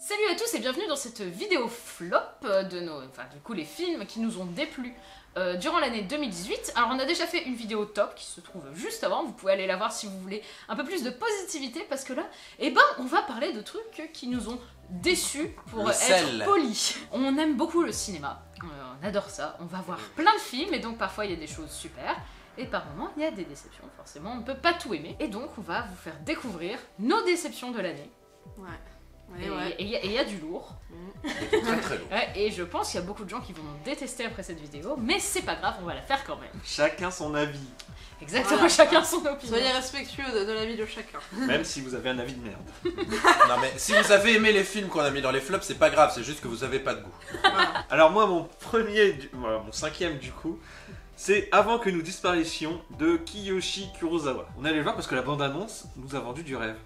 Salut à tous et bienvenue dans cette vidéo flop de nos, du coup les films qui nous ont déplu durant l'année 2018. Alors on a déjà fait une vidéo top qui se trouve juste avant, vous pouvez aller la voir si vous voulez un peu plus de positivité parce que là, eh ben on va parler de trucs qui nous ont déçus pour être polis. On aime beaucoup le cinéma, on adore ça, on va voir plein de films et donc parfois il y a des choses super. Et par moments, il y a des déceptions, forcément, on ne peut pas tout aimer. Et donc, on va vous faire découvrir nos déceptions de l'année. Ouais. Et il y a du lourd. Très très lourd. Et je pense qu'il y a beaucoup de gens qui vont nous détester après cette vidéo, mais c'est pas grave, on va la faire quand même. Chacun son avis. Exactement, voilà. Chacun son opinion. Soyez respectueux de l'avis de chacun. Même si vous avez un avis de merde. Non mais si vous avez aimé les films qu'on a mis dans les flops, c'est pas grave, c'est juste que vous avez pas de goût. Voilà. Alors moi, mon cinquième du coup, c'est Avant que nous disparaissions de Kiyoshi Kurosawa. On allait le voir parce que la bande-annonce nous a vendu du rêve.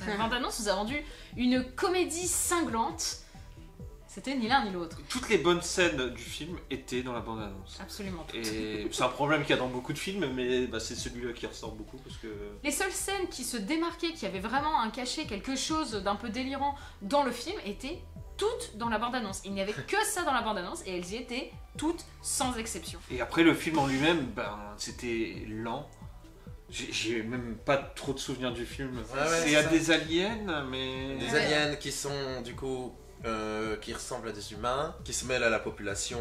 La bande-annonce nous a vendu une comédie cinglante. C'était ni l'un ni l'autre. Toutes les bonnes scènes du film étaient dans la bande-annonce. Absolument. Et c'est un problème qu'il y a dans beaucoup de films, mais c'est celui-là qui ressort beaucoup parce que... Les seules scènes qui se démarquaient, qui avaient vraiment un cachet, quelque chose d'un peu délirant dans le film, étaient toutes dans la bande-annonce. Il n'y avait que ça dans la bande-annonce et elles y étaient toutes sans exception. Et après le film en lui-même, c'était lent. J'ai même pas trop de souvenirs du film. Il y a des aliens, mais... Des aliens qui sont du coup... qui ressemblent à des humains, qui se mêlent à la population.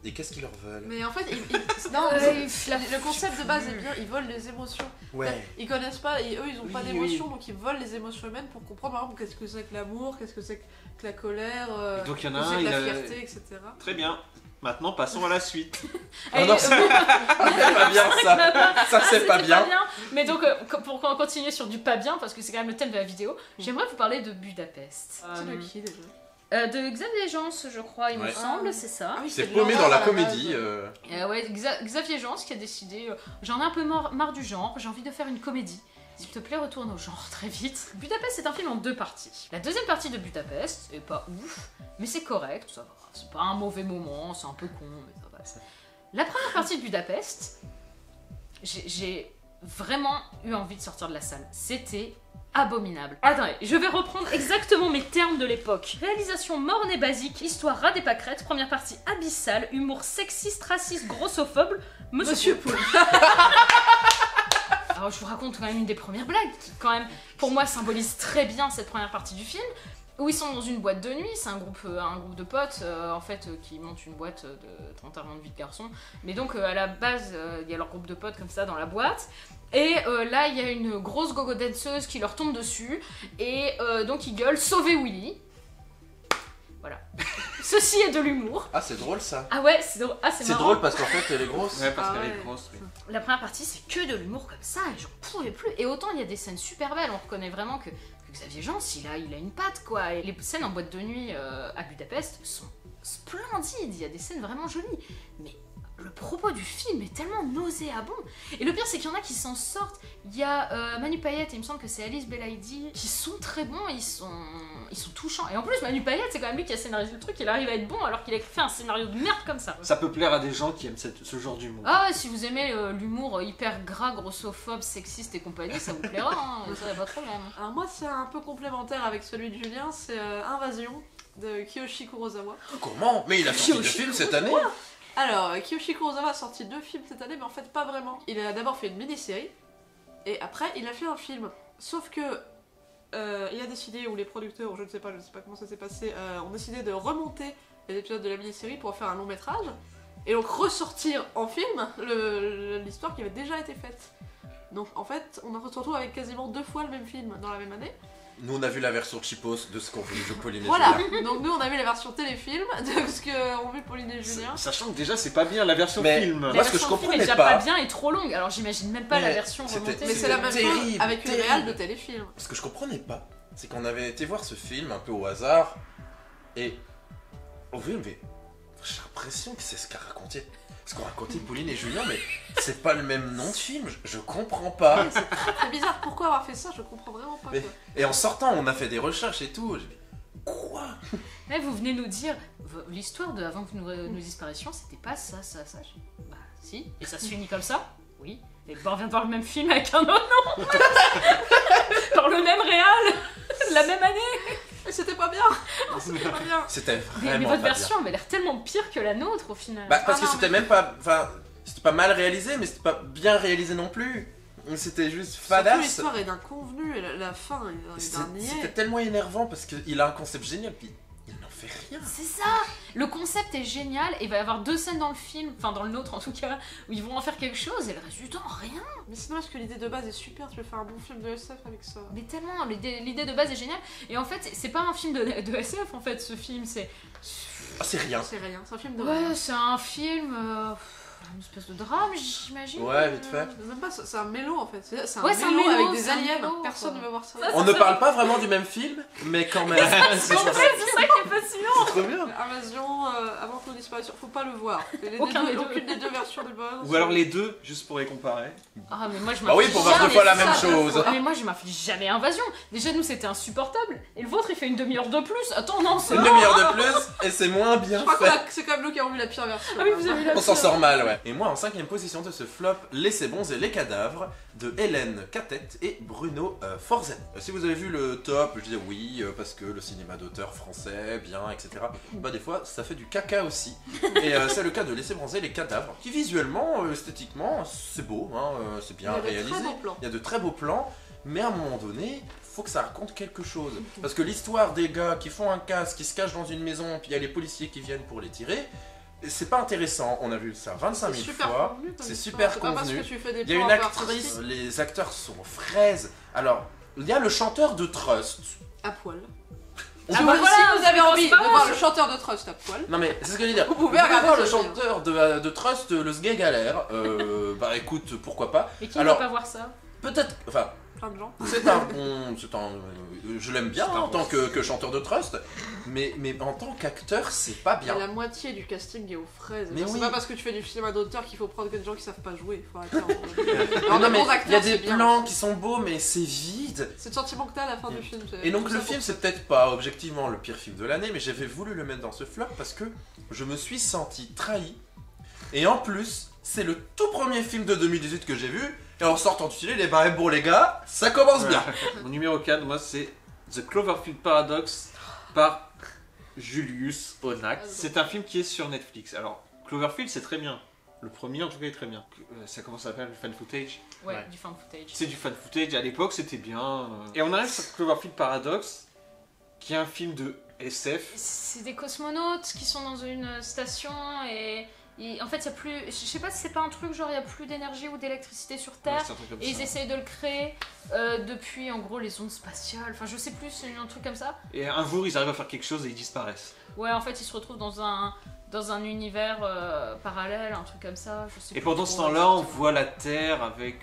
Et qu'est-ce qu'ils leur veulent? Mais en fait, le concept de base est bien, ils volent les émotions. Ouais. Ils connaissent pas, eux ils ont pas d'émotions, donc ils volent les émotions humaines pour comprendre par exemple qu'est-ce que c'est que l'amour, qu'est-ce que c'est que la colère, donc il y en a un, la fierté, etc. Très bien. Maintenant passons à la suite. Oh non, c'est pas bien ça. Ça c'est pas bien. Mais donc pour continuer sur du pas bien, parce que c'est quand même le thème de la vidéo, j'aimerais vous parler de Budapest. C'est de qui déjà? De Xavier Jeans, je crois, il me semble, c'est ça. Ah oui, c'est paumé dans la comédie. Ouais, Xavier Jeans qui a décidé, j'en ai un peu marre du genre, j'ai envie de faire une comédie. S'il te plaît, retourne au genre très vite. Budapest, c'est un film en deux parties. La deuxième partie de Budapest est pas ouf, mais c'est correct, ça va. C'est pas un mauvais moment, c'est un peu con, mais ça va. La première partie de Budapest, j'ai vraiment eu envie de sortir de la salle. C'était abominable. Attendez, je vais reprendre exactement mes termes de l'époque. Réalisation morne et basique, histoire ras des pâquerettes, première partie abyssale, humour sexiste, raciste, grossophobe, Monsieur Poul. Alors je vous raconte quand même une des premières blagues qui quand même, pour moi, symbolise très bien cette première partie du film, où ils sont dans une boîte de nuit, c'est un groupe de potes en fait qui montent une boîte de enterrement de vie de garçon, mais donc à la base il y a leur groupe de potes comme ça dans la boîte, et là il y a une grosse gogo danseuse qui leur tombe dessus, et donc ils gueulent « Sauvez Willy !» Voilà. Ceci est de l'humour. Ah c'est drôle ça. Ah ouais, c'est drôle. Ah, c'est drôle parce qu'en fait elle est grosse. Ouais, parce qu'elle est grosse. Oui. La première partie c'est que de l'humour comme ça, et j'en pouvais plus. Et autant il y a des scènes super belles, on reconnaît vraiment que Xavier Jeans, il a une patte quoi. Et les scènes en boîte de nuit à Budapest sont splendides, il y a des scènes vraiment jolies. Mais le propos du film est tellement nauséabond. Et le pire c'est qu'il y en a qui s'en sortent. Il y a Manu Payet et il me semble que c'est Alice Belaïdi qui sont très bons, ils sont touchants. Et en plus Manu Payet c'est quand même lui qui a scénarisé le truc, il arrive à être bon alors qu'il a fait un scénario de merde comme ça. Ça peut plaire à des gens qui aiment ce genre d'humour. Ah ouais, si vous aimez l'humour hyper gras, grossophobe, sexiste et compagnie, ça vous plaira, hein, ça y a pas de problème. Alors moi c'est un peu complémentaire avec celui de Julien, c'est Invasion de Kiyoshi Kurosawa. Comment? Mais il a sorti 2 films cette année. Alors, Kiyoshi Kurosawa a sorti 2 films cette année, mais en fait pas vraiment. Il a d'abord fait une mini-série, et après il a fait un film. Sauf que il a décidé, ou les producteurs, ou je ne sais pas comment ça s'est passé, ont décidé de remonter les épisodes de la mini-série pour en faire un long métrage, et donc ressortir en film l'histoire qui avait déjà été faite. Donc en fait, on se retrouve avec quasiment 2 fois le même film dans la même année. Nous on a vu la version cheapos de ce qu'ont voulu jouer Pauline et Voilà, Julien. donc nous on a vu la version téléfilm de ce qu'ont vu Pauline et Julien. Sachant que déjà c'est pas bien la version film. La Moi ce que je version film est comprenais déjà pas bien et trop longue, alors j'imagine même pas la version remontée. Mais c'est la même chose avec une réal de téléfilm. Ce que je comprenais pas, c'est qu'on avait été voir ce film un peu au hasard, et on voit, mais j'ai l'impression que c'est ce qu'a raconté. Ce qu'ont raconté Pauline et Julien, mais c'est pas le même nom de film, je comprends pas. C'est très bizarre, pourquoi avoir fait ça, je comprends vraiment pas. Mais, et en sortant, on a fait des recherches et tout. Quoi? Là, vous venez nous dire, l'histoire de Avant que nous disparaissions, c'était pas ça. Bah si, et ça se finit comme ça? Oui. Et on vient de voir le même film avec un autre nom. Par le même réal, la même année. Mais c'était pas bien. C'était pas bien. C'était Mais vraiment votre pas version avait l'air tellement pire que la nôtre au final. bien. Bah, parce Ah que non, c'était mais- même pas. Enfin, c'était pas mal réalisé, mais c'était pas bien réalisé non plus. C'était juste Surtout fadasse. l'histoire est d'inconvenu et la fin est d'un C'était niais. tellement énervant parce qu'il a un concept génial, puis il n'en fait rien. C'est ça. Le concept est génial et il va y avoir 2 scènes dans le film, enfin dans le nôtre en tout cas, où ils vont en faire quelque chose et le reste du temps rien. Mais sinon, est-ce que l'idée de base est super? Tu veux faire un bon film de SF avec ça? Mais tellement, l'idée de base est géniale. Et en fait, c'est pas un film de SF en fait, ce film, c'est... Ah, c'est rien. C'est rien, c'est un film de Ouais, rien. c'est un film... une espèce de drame, j'imagine. Ouais, vite fait. Même pas, c'est un mélo en fait. C'est un Ouais, c'est un mélo mélo, avec des c'est un aliens. mélo, Personne quoi. ne va voir ça. On ne parle pas vraiment du même film, mais quand même. C'est ça qui est fascinant. Trop bien. Invasion avant qu'on disparition, faut pas le voir. Aucun des deux. Aucune des deux versions de bonne. Ou alors les deux, juste pour les comparer. Ah mais moi je Ah oui, m'inflige pour voir 2 jamais fois la ça. même chose. Ah mais moi je m'inflige jamais Invasion. Déjà nous c'était insupportable. Et le vôtre il fait une demi-heure de plus. Attends non c'est Une bon. demi-heure de plus, et c'est moins bien Je crois que fait. c'est quand même nous qui avons vu la pire version. Ah oui vous avez la On s'en pire. sort mal, ouais. Et moi, en 5ème position de ce flop, Les C'est bons et les cadavres de Hélène Catette et Bruno Forzen. Si vous avez vu le top, je disais oui, parce que le cinéma d'auteur français, bien, etc. Bah, des fois, ça fait du caca aussi. Et c'est le cas de Laisser bronzer les cadavres, qui visuellement, esthétiquement, c'est beau, hein, c'est bien Il y a de réalisé. très beaux plans. Il y a de très beaux plans, mais à un moment donné, faut que ça raconte quelque chose. Parce que l'histoire des gars qui font un casse, qui se cachent dans une maison, puis il y a les policiers qui viennent pour les tirer, c'est pas intéressant. On a vu ça 25 000 fois. convenu comme C'est histoire. super C'est pas parce convenu. que tu fais des Il y a plans une un peu actrice, artistiques. les acteurs sont fraises. Alors, il y a le chanteur de Trust. À poil. Ah Si bah vous- voilà, si vous avez c'est envie de pas voir mal. le chanteur de Trust à poil, Non mais c'est ce que je veux dire. Vous pouvez Vous pouvez regarder voir le ce film. chanteur de Trust, le sgay galère. Bah écoute, pourquoi pas. Et qui Alors- ne veut pas voir ça? Peut-être, enfin, plein de gens. c'est un bon, je l'aime bien C'est un en bon- tant que chanteur de Trust, mais en tant qu'acteur, c'est pas Il y a bien. la moitié du casting est aux fraises. Mais C'est oui. pas parce que tu fais du cinéma d'auteur qu'il faut prendre que des gens qui savent pas jouer. Faut arrêter. Non, Alors, mais bons il y a acteurs, des c'est bien. plans qui sont beaux, mais c'est vide. C'est le sentiment que t'as à la fin du film. Et donc le film, c'est peut-être pas objectivement le pire film de l'année, mais j'avais voulu le mettre dans ce flop parce que je me suis senti trahi. Et en plus, c'est le tout premier film de 2018 que j'ai vu. Et en sortant du ciné, bon les gars, ça commence bien. Mon numéro 4, moi, c'est The Cloverfield Paradox par Julius Onax. C'est un film qui est sur Netflix. Alors, Cloverfield, c'est très bien. Le premier, en tout cas, est très bien. Ça commence à s'appeler le fan footage. Ouais, Ouais. du fan footage. C'est du fan footage. À l'époque, c'était bien. Et on arrive sur Cloverfield Paradox, qui est un film de SF. C'est des cosmonautes qui sont dans une station et en fait il y a plus, je sais pas si c'est pas un truc genre il y a plus d'énergie ou d'électricité sur Terre Ouais, c'est un truc comme et ils ça. essayent de le créer depuis en gros les ondes spatiales, enfin je sais plus, c'est un truc comme ça. Et un jour, ils arrivent à faire quelque chose et ils disparaissent. Ouais en fait ils se retrouvent dans un univers parallèle, un truc comme ça, je sais Et plus pendant trop ce temps-là, on exactement. voit la Terre avec.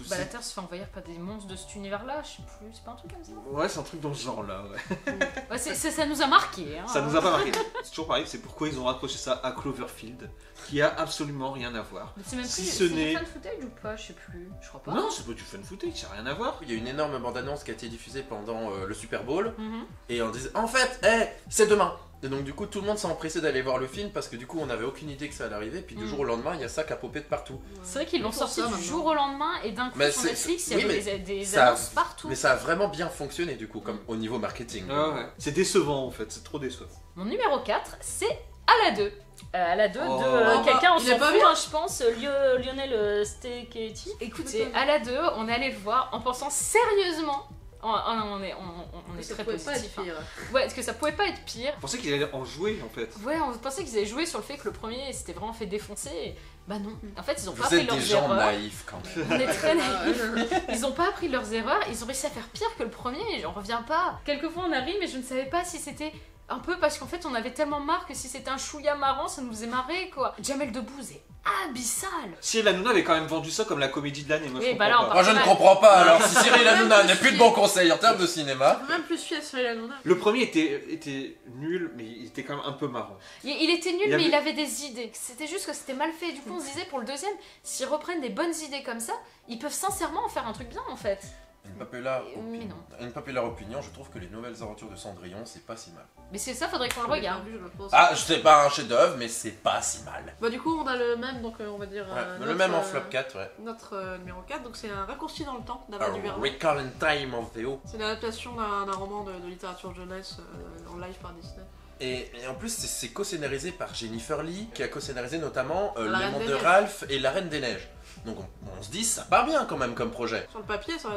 Bah la Terre se fait envahir par des monstres de cet univers là, je sais plus, c'est pas un truc comme ça. Ouais, c'est un truc dans ce genre-là. Ouais. Ouais, ça nous a marqué hein. Ça nous a pas marqué. C'est toujours pareil, c'est pourquoi ils ont raccroché ça à Cloverfield, qui a absolument rien à voir. Mais c'est même Si plus, ce c'est n'est- du fan footage ou pas, je sais plus, je crois pas. Non, c'est pas du fun footage, ça n'a rien à voir. Il y a une énorme bande-annonce qui a été diffusée pendant le Super Bowl. Mhm. Et on disait, en fait, c'est demain. Et donc du coup, tout le monde s'est empressé d'aller voir le film parce que du coup, on n'avait aucune idée que ça allait arriver. Puis du Mm. jour au lendemain, il y a ça qui a popé de partout. C'est vrai qu'ils l'ont Pour sorti ça, du maintenant. jour au lendemain et d'un coup Mais sur c'est- Netflix il oui, y avait mais des ça- annonces partout. Mais ça a vraiment bien fonctionné du coup, comme au niveau marketing. C'est décevant en fait, c'est trop décevant. Mon numéro 4 c'est à la 2. À la 2 Oh. de Oh, quelqu'un, on il est s'en pas fout, bien. hein, je pense, Lionel Steketti. Écoutez, pas à la 2, on est allé le voir en pensant sérieusement. On est Ça très pouvait pas positif. être pire. Ouais, parce que ça pouvait pas être pire. Je pensais qu'ils allaient en jouer en fait. Ouais, on pensait qu'ils avaient joué sur le fait que le premier s'était vraiment fait défoncer. Et bah non. En fait, ils ont pas Vous appris êtes des leurs gens erreurs. naïfs quand même. On est très naïfs. Ils ont pas appris leurs erreurs, ils ont réussi à faire pire que le premier, et j'en reviens pas. Quelquefois on arrive, mais je ne savais pas si c'était un peu parce qu'en fait on avait tellement marre que si c'était un chouïa marrant, ça nous faisait marrer quoi. Jamel Debbouze est abyssal. Cyril Hanouna avait quand même vendu ça comme la comédie de l'année, moi je Oui, comprends bah là, on pas. Moi je ne comprends pas alors si Cyril Hanouna n'est plus de bon conseil en termes de cinéma. On peut même plus fier sur Cyril Hanouna. Le premier était nul, mais il était quand même un peu marrant. Il était nul, Il y avait- mais il avait des idées. C'était juste que c'était mal fait. Du coup, on se disait pour le deuxième, s'ils reprennent des bonnes idées comme ça, ils peuvent sincèrement en faire un truc bien en fait. Mais non. Une populaire opinion, je trouve que les nouvelles aventures de Cendrillon, c'est pas si mal. Mais c'est ça, faudrait qu'on le regarde. Je le pense. Ah, je sais pas un chef-d'œuvre, mais c'est pas si mal. Bah du coup on a le même, donc on va dire... Ouais, le même en flop 4, ouais. Notre numéro 4, donc c'est un raccourci dans le temps d'Ava A DuVernay. Recall in Time of VO. C'est l'adaptation d'un roman de littérature jeunesse en live par Disney. Et en plus, c'est co-scénarisé par Jennifer Lee, qui a co-scénarisé notamment La Le Reine Monde des de Neiges. Ralph et La Reine des Neiges. Donc on se dit, ça part bien quand même comme projet. Sur le papier, ça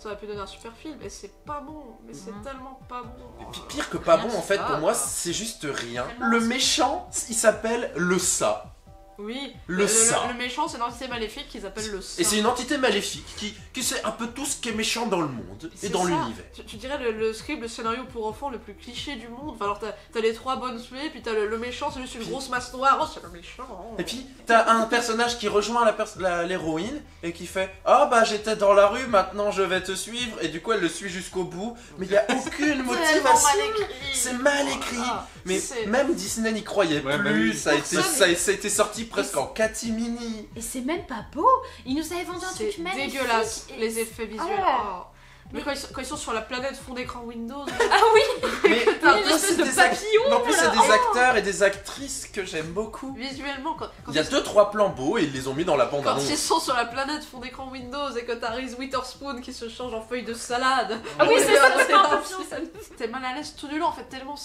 aurait pu donner un super film, et c'est pas bon, mais c'est tellement pas bon. Et puis pire que pas Rien bon, en qui fait, va, pour moi, quoi. c'est juste rien. Tellement Le c'est- méchant, il s'appelle le Ça. Oui, Le ça. le méchant, c'est l'entité maléfique qu'ils appellent le ça. Et c'est une entité maléfique qui sait un peu tout ce qui est méchant dans le monde et C'est dans ça. l'univers. Tu dirais le script, le scénario pour enfants le plus cliché du monde. Enfin, alors t'as les trois bonnes fées, puis t'as le méchant, c'est juste une grosse masse noire. Oh, c'est le méchant. Et puis, t'as un personnage qui rejoint l'héroïne et qui fait « Ah bah j'étais dans la rue, maintenant je vais te suivre » et du coup elle le suit jusqu'au bout, mais il n'y a aucune Tellement motivation. mal écrit. C'est mal écrit. Ah, Mais c'est- même Disney n'y croyait Ouais, bah plus, oui. ça a été, Personne- ça a été sorti presque en catimini. Et c'est même pas beau. Il nous avait vendu un C'est truc magnifique. dégueulasse, Et- les effets visuels. Ah. Oh. Mais quand ils sont sur la planète fond d'écran Windows, Ah oui, Mais t'as une en plus, espèce c'est de des papillon, en plus, c'est là. des acteurs et des actrices que j'aime beaucoup. visuellement, quand Il y a 2-3 plans beaux et ils les ont mis dans la quand ils bande-annonce. sont sur la planète fond d'écran Windows et que t'as Reese Witherspoon qui se change en feuille de salade. Ah oui, c'est ça, c'est c'est un un papillon, ça. T'es mal à l'aise tout du long en fait, tellement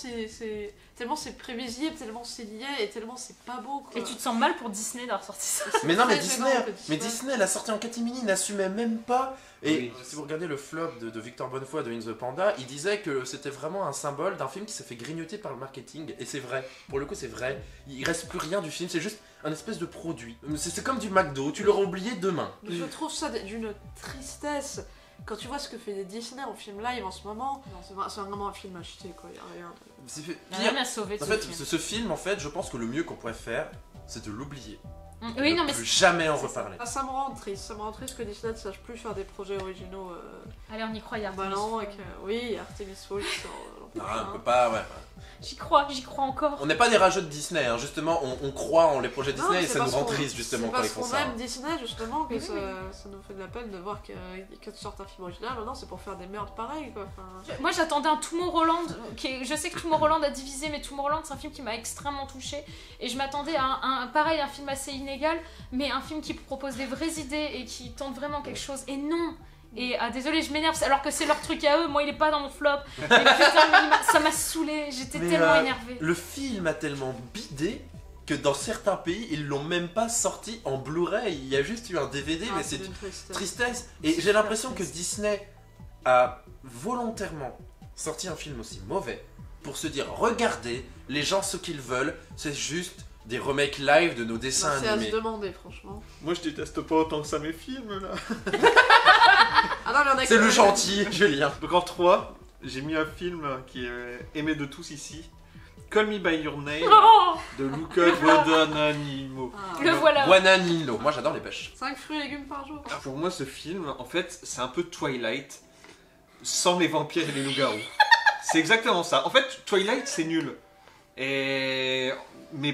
c'est prévisible, tellement c'est lié et tellement c'est pas beau quoi. Et tu te sens mal pour Disney d'avoir sorti ça. Mais non, mais Très Disney, gênant, en fait, mais Disney, la sortie en catimini n'assumait même pas. Et Oui. si vous regardez le flop de Victor Bonnefoy de In the Panda, il disait que c'était vraiment un symbole d'un film qui s'est fait grignoter par le marketing. Et c'est vrai, pour le coup c'est vrai. Il reste plus rien du film, c'est juste un espèce de produit. C'est comme du McDo, tu l'auras oublié demain. Mais je trouve ça d'une tristesse. Quand tu vois ce que fait Disney en film live en ce moment, non, c'est vraiment un film acheté quoi, y a rien. C'est Il y a pire. rien à sauver de En ce fait, film. ce film, en fait, je pense que le mieux qu'on pourrait faire, c'est de l'oublier. Oui, non, Ne mais plus jamais en C'est ça. reparler. Ah, ça me rend triste que Disney ne sache plus faire des projets originaux allez, on y croit, il y a Artemis ballants Fowl. et que oui, Artemis Fowl qui sort l'an Non, prochain. on peut pas, ouais. J'y crois encore. On n'est pas des rageux de Disney, hein. Justement, on croit en les projets Non, Disney mais et c'est ça nous parce rend qu'on- triste justement c'est quand ils parce font qu'on ça. aime Disney justement que Oui, ça, oui. ça nous fait de la peine de voir que tu sortes un film original. Maintenant, c'est pour faire des merdes pareilles quoi. Enfin, Moi j'attendais un Tomorrowland, je sais que Tomorrowland a divisé, mais Tomorrowland c'est un film qui m'a extrêmement touchée et je m'attendais à pareil, un film assez inégal, mais un film qui propose des vraies idées et qui tente vraiment quelque chose, et non. Et désolé, je m'énerve alors que c'est leur truc à eux, moi il est pas dans mon flop. Mais putain, mais ça m'a saoulée, j'étais Mais, tellement énervée. Le film a tellement bidé que dans certains pays, ils l'ont même pas sorti en Blu-ray. Il y a juste eu un DVD, mais c'est une tristesse. tristesse. Et C'est j'ai l'impression que triste. Disney a volontairement sorti un film aussi mauvais pour se dire regardez, les gens ce qu'ils veulent, c'est juste des remakes live de nos dessins C'est à se animés. demander franchement. Moi je déteste pas autant que ça mes films là. Ah non, mais on a C'est le gentil, Julien. Donc en 3, j'ai mis un film qui est aimé de tous ici. Call Me By Your Name Oh, de Luca Guadagnino. le voilà. Guananilo. Moi j'adore les pêches. 5 fruits et légumes par jour. Pour moi ce film, en fait, c'est un peu Twilight sans les vampires et les loups-garous. C'est exactement ça. En fait, Twilight c'est nul. Mais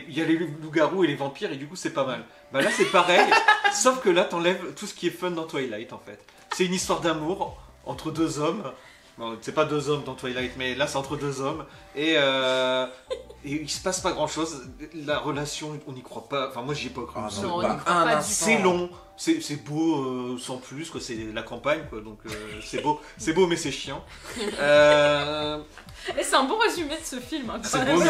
il y a les loups-garous et les vampires et du coup c'est pas mal. Bah là c'est pareil, sauf que là t'enlèves tout ce qui est fun dans Twilight en fait. C'est une histoire d'amour entre deux hommes. Bon, c'est pas deux hommes dans Twilight, mais là c'est entre deux hommes. Et il se passe pas grand chose. La relation, on n'y croit pas. Enfin, moi j'y ai pas cru. Ah C'est- non, on pas n'y croit un pas du instant. c'est long, c'est beau sans plus, quoi. C'est la campagne, quoi. Donc c'est beau mais c'est chiant. Et c'est un bon résumé de ce film. Hein, quand C'est même. beau,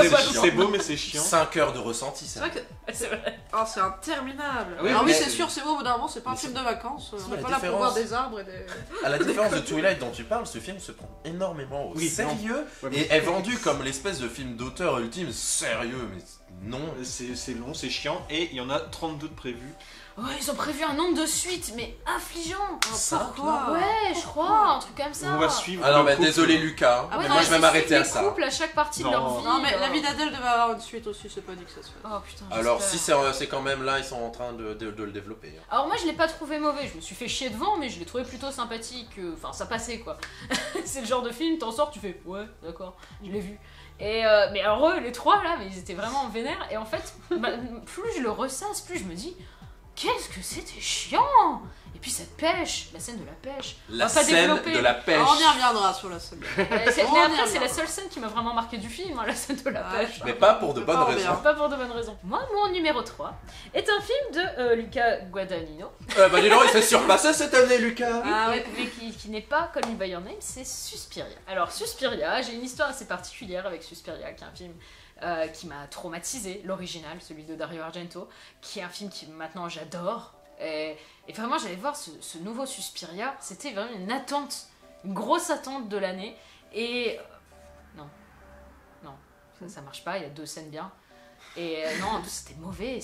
Ouais, mais c'est chiant. 5 heures de ressenti, C'est ça. vrai que. c'est vrai. Oh, c'est interminable. Ah oui, Alors oui, mais- c'est sûr, c'est beau au bout d'un moment, c'est pas un Mais film c'est- de vacances. On la n'est pas là pour différence. voir des arbres et des. À la différence de Twilight dont tu parles, ce film se prend énormément au Oui, sérieux Ouais, mais- et est vendu comme l'espèce de film d'auteur ultime sérieux, mais non. C'est long, c'est chiant, et il y en a 32 de prévus. Ouais, ils ont prévu un nombre de suites, mais affligeant. Ça, Pourquoi Ouais, je crois, un truc comme ça. On va suivre. Ah non, le mais couple. désolé Lucas, hein, Ah ouais, mais non, moi mais je vais c'est m'arrêter à les ça. couples à chaque partie de Non. leur vie. Non, mais la vie d'Adèle devait avoir une suite aussi, c'est pas dit que ça se fait. Oh putain, Alors si j'espère. c'est quand même là, ils sont en train de le développer. hein. Alors moi je l'ai pas trouvé mauvais, je me suis fait chier devant, mais je l'ai trouvé plutôt sympathique. Enfin, ça passait quoi. C'est le genre de film, t'en sors, tu fais ouais, d'accord, je l'ai vu. Et mais alors eux, les trois là, mais ils étaient vraiment vénères. Et en fait, plus je le ressasse, plus je me dis, qu'est-ce que c'était chiant! Et puis cette pêche, la scène de la pêche. La On va pas scène développer. de la pêche. On y reviendra sur la scène. Mais On y après, c'est reviendra. la seule scène qui m'a vraiment marqué du film, hein, la scène de la Ouais, pêche. Mais pas pour de bonnes Pas raisons. bien. Pas pour de bonnes raisons. Moi, mon numéro 3 est un film de Luca Guadagnino, Bah dis donc, il fait surpasser cette année, Lucas. Ah ouais. mais qui n'est pas Call Me By Your Name, c'est Suspiria. Alors Suspiria, j'ai une histoire assez particulière avec Suspiria, qui est un film qui m'a traumatisé, l'original, celui de Dario Argento, qui est un film qui maintenant j'adore. Et vraiment, j'allais voir ce nouveau Suspiria, c'était vraiment une attente, une grosse attente de l'année. Et non, ça marche pas, il y a 2 scènes bien. Et non, c'était mauvais,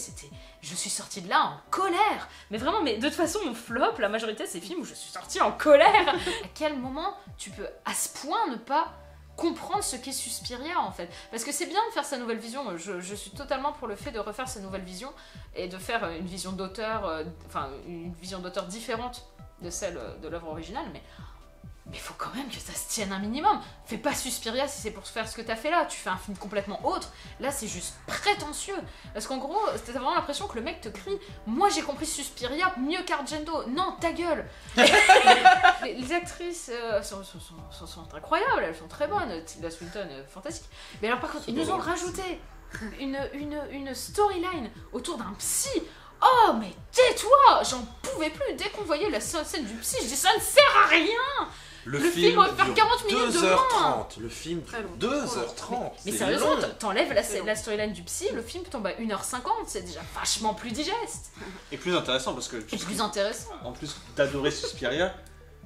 je suis sortie de là en colère. Mais vraiment, mais de toute façon, mon flop, la majorité de ces films où je suis sortie en colère. À quel moment tu peux à ce point ne pas comprendre ce qu'est Suspiria en fait? Parce que c'est bien de faire sa nouvelle vision, je suis totalement pour le fait de refaire sa nouvelle vision et de faire une vision d'auteur, une vision d'auteur différente de celle de l'œuvre originale, mais il faut quand même que ça se tienne un minimum. Fais pas Suspiria si c'est pour faire ce que t'as fait là, tu fais un film complètement autre. Là c'est juste prétentieux. Parce qu'en gros, t'as vraiment l'impression que le mec te crie « Moi j'ai compris Suspiria mieux qu'Argento ». Non, ta gueule. Les actrices sont incroyables, elles sont très bonnes. Tilda Swinton, fantastique. Mais alors par contre, ils nous ont rajouté une storyline autour d'un psy. Oh mais tais-toi, j'en pouvais plus. Dès qu'on voyait la scène du psy, je dis ça ne sert à rien. Le film va faire dure 40 minutes de 2h30. Le film Très long. 2h30. Mais c'est sérieusement, long. t'enlèves C'est long. la storyline du psy, le film tombe à 1h50, c'est déjà vachement plus digeste. Et plus intéressant parce que Et plus intéressant. en plus d'adorer Suspiria,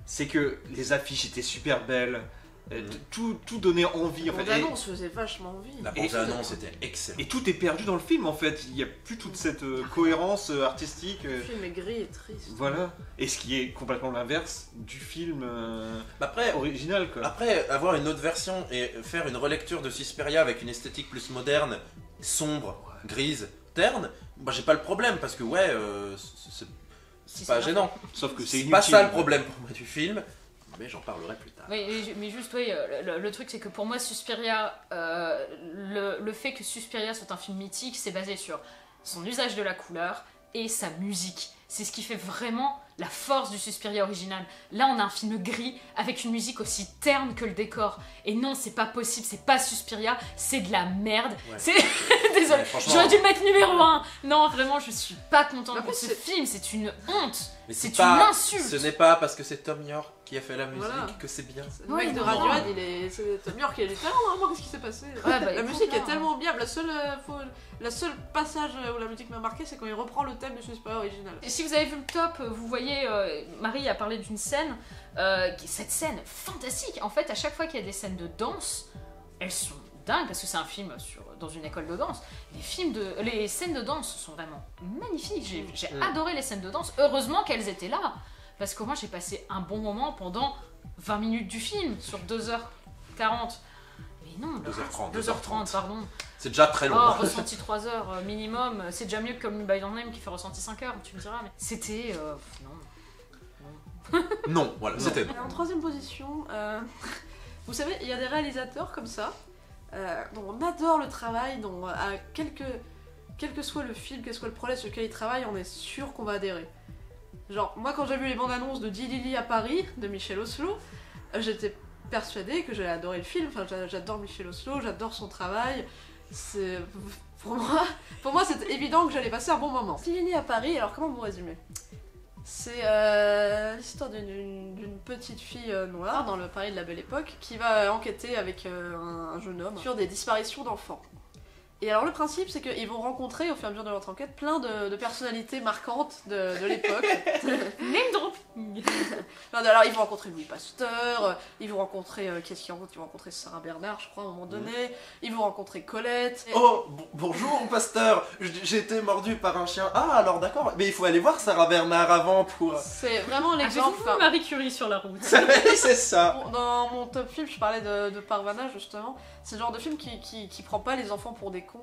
c'est que les affiches étaient super belles, tout donnait envie en fait. L'annonce faisait vachement envie. La bande-annonce était excellente. Et tout est perdu dans le film en fait, il n'y a plus toute cette cohérence artistique. Le film est gris et triste. Voilà. Et ce qui est complètement l'inverse du film Après, original quoi. Après, avoir une autre version et faire une relecture de Suspiria avec une esthétique plus moderne, sombre, grise, terne, bah j'ai pas le problème parce que ouais, c'est pas gênant. Sauf que c'est C'est inutile. pas ça le problème pour moi du film, mais j'en parlerai plus tard. Mais juste, oui, le truc c'est que pour moi, Suspiria, le fait que Suspiria soit un film mythique, c'est basé sur son usage de la couleur et sa musique. C'est ce qui fait vraiment la force du Suspiria original. Là, on a un film gris avec une musique aussi terne que le décor. Et non, c'est pas possible, c'est pas Suspiria, c'est de la merde. Ouais. C'est... Désolé, Ouais, franchement- j'aurais dû le mettre numéro 1. Non, vraiment, je suis pas contente Après, pour ce c'est- film, c'est une honte. Mais C'est une pas, insulte. Ce n'est pas parce que c'est Tom York qui a fait la musique Voilà. que c'est bien. Le Oui, mec de non. Radiohead, c'est Tom York, il est tellement vraiment qu'est-ce qui s'est passé. Ouais, bah, La écoute, musique là, est tellement bien, la seule passage où la musique m'a marqué, c'est quand il reprend le thème du Suspiria original. Et si vous avez vu le top, vous voyez, Marie a parlé d'une scène, cette scène fantastique. En fait, à chaque fois qu'il y a des scènes de danse, elles sont dingues parce que c'est un film dans une école de danse. Les scènes de danse sont vraiment magnifiques. J'ai adoré les scènes de danse. Heureusement qu'elles étaient là parce que moi j'ai passé un bon moment pendant 20 minutes du film sur 2h40. Mais non, 2h30, 2h30, pardon. C'est déjà très long. Oh, ressenti 3 heures minimum, c'est déjà mieux que comme By Your Name qui fait ressenti 5 heures, tu me diras, mais c'était. Non. Non, voilà, c'était Et en troisième position, vous savez, il y a des réalisateurs comme ça, dont on adore le travail, dont quel que soit le film, quel que soit le projet sur lequel ils travaillent, on est sûr qu'on va adhérer. Genre, moi quand j'ai vu les bandes annonces de Dilili à Paris, de Michel Oslo, j'étais persuadée que j'allais adorer le film. Enfin, j'adore Michel Oslo, j'adore son travail. C'est... Pour moi, c'était évident que j'allais passer un bon moment. Dilili à Paris, alors comment vous résumer ? C'est l'histoire d'une petite fille noire dans le Paris de la Belle Époque qui va enquêter avec un jeune homme sur des disparitions d'enfants. Et alors le principe c'est qu'ils vont rencontrer au fur et à mesure de leur enquête plein de personnalités marquantes de l'époque. Name dropping. Alors ils vont rencontrer Louis Pasteur, ils vont rencontrer qu'est-ce qu'ils rencontrent ? Ils vont rencontrer Sarah Bernard je crois à un moment donné, ils vont rencontrer Colette. Oh, bonjour, pasteur. J'ai été mordu par un chien. Ah, alors d'accord. Mais il faut aller voir Sarah Bernard avant pour... C'est vraiment l'exemple. Avez-vous vu Marie Curie sur la route? C'est ça. Dans mon top film, je parlais de Parvana justement. C'est le genre de film qui prend pas les enfants pour des cons.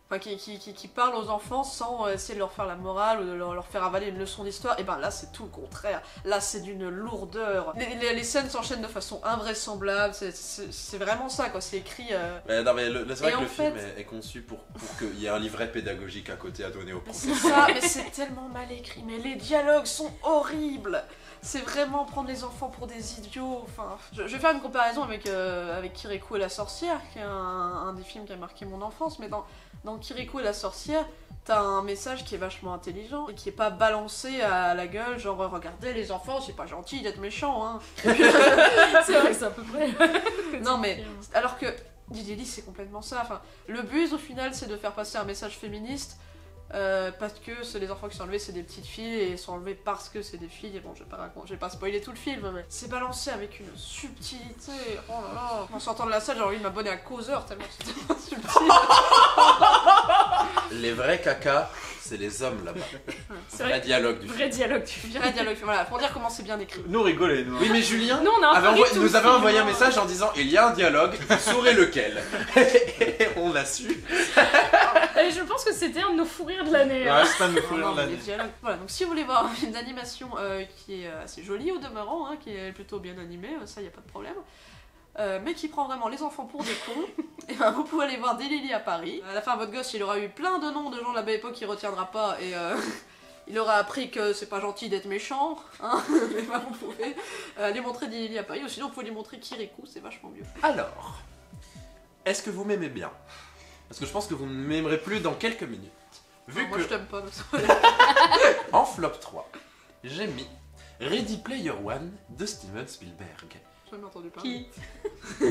Enfin, qui parle aux enfants sans essayer de leur faire la morale ou de leur faire avaler une leçon d'histoire. Et ben là, c'est tout le contraire. Là, c'est d'une lourdeur. Les scènes s'enchaînent de façon invraisemblable. C'est vraiment ça, quoi. C'est écrit. Non, mais c'est vrai Et que en le film fait- est conçu pour qu'il y ait un livret pédagogique à côté à donner aux Mais profs. c'est ça, mais c'est tellement mal écrit. Mais les dialogues sont horribles. C'est vraiment prendre les enfants pour des idiots. Enfin, je vais faire une comparaison avec Kirikou et la sorcière, qui est un des films qui a marqué mon enfance. Mais dans Kirikou et la sorcière, t'as un message qui est vachement intelligent et qui est pas balancé à la gueule, genre regardez les enfants, c'est pas gentil d'être méchant, hein. C'est vrai que c'est à peu près. Non mais, alors que Lily c'est complètement ça. Enfin, le but au final c'est de faire passer un message féministe. Parce que c'est les enfants qui sont enlevés, c'est des petites filles et sont enlevés parce que c'est des filles. Et bon, je vais pas spoiler tout le film, mais c'est balancé avec une subtilité. Oh là là, en sortant de la salle, j'ai envie de m'abonner à Causeur tellement c'était subtil. Les vrais caca, c'est les hommes là-bas. C'est Vrai vrai. dialogue du film. Vrai dialogue. Je dirais dialogue, voilà, pour dire comment c'est bien écrit. Nous rigolez, nous. Oui, mais Julien Nous, on a un peu ri tout le nous avait film, envoyé un hein. message en disant il y a un dialogue, vous saurez lequel. Et on l'a su. Et je pense que c'était un de nos fous rires de l'année. hein. Ouais, c'est pas de me Non, fouler non, dans mais l'année. les dialogues. Voilà, donc si vous voulez voir un film d'animation qui est assez joli au demeurant, hein, qui est plutôt bien animé, ça y a pas de problème, mais qui prend vraiment les enfants pour des cons, et ben vous pouvez aller voir Des Lily à Paris. À la fin, votre gosse il aura eu plein de noms de gens de la belle époque qu'il retiendra pas, et il aura appris que c'est pas gentil d'être méchant, hein. Et ben vous pouvez aller montrer Des Lily à Paris, ou sinon vous pouvez lui montrer Kirikou, c'est vachement mieux. Alors, est-ce que vous m'aimez bien? Parce que je pense que vous ne m'aimerez plus dans quelques minutes. Vu Non, moi que je t'aime pas, donc ça en flop 3, j'ai mis Ready Player One de Steven Spielberg. j'ai jamais entendu parler. Qui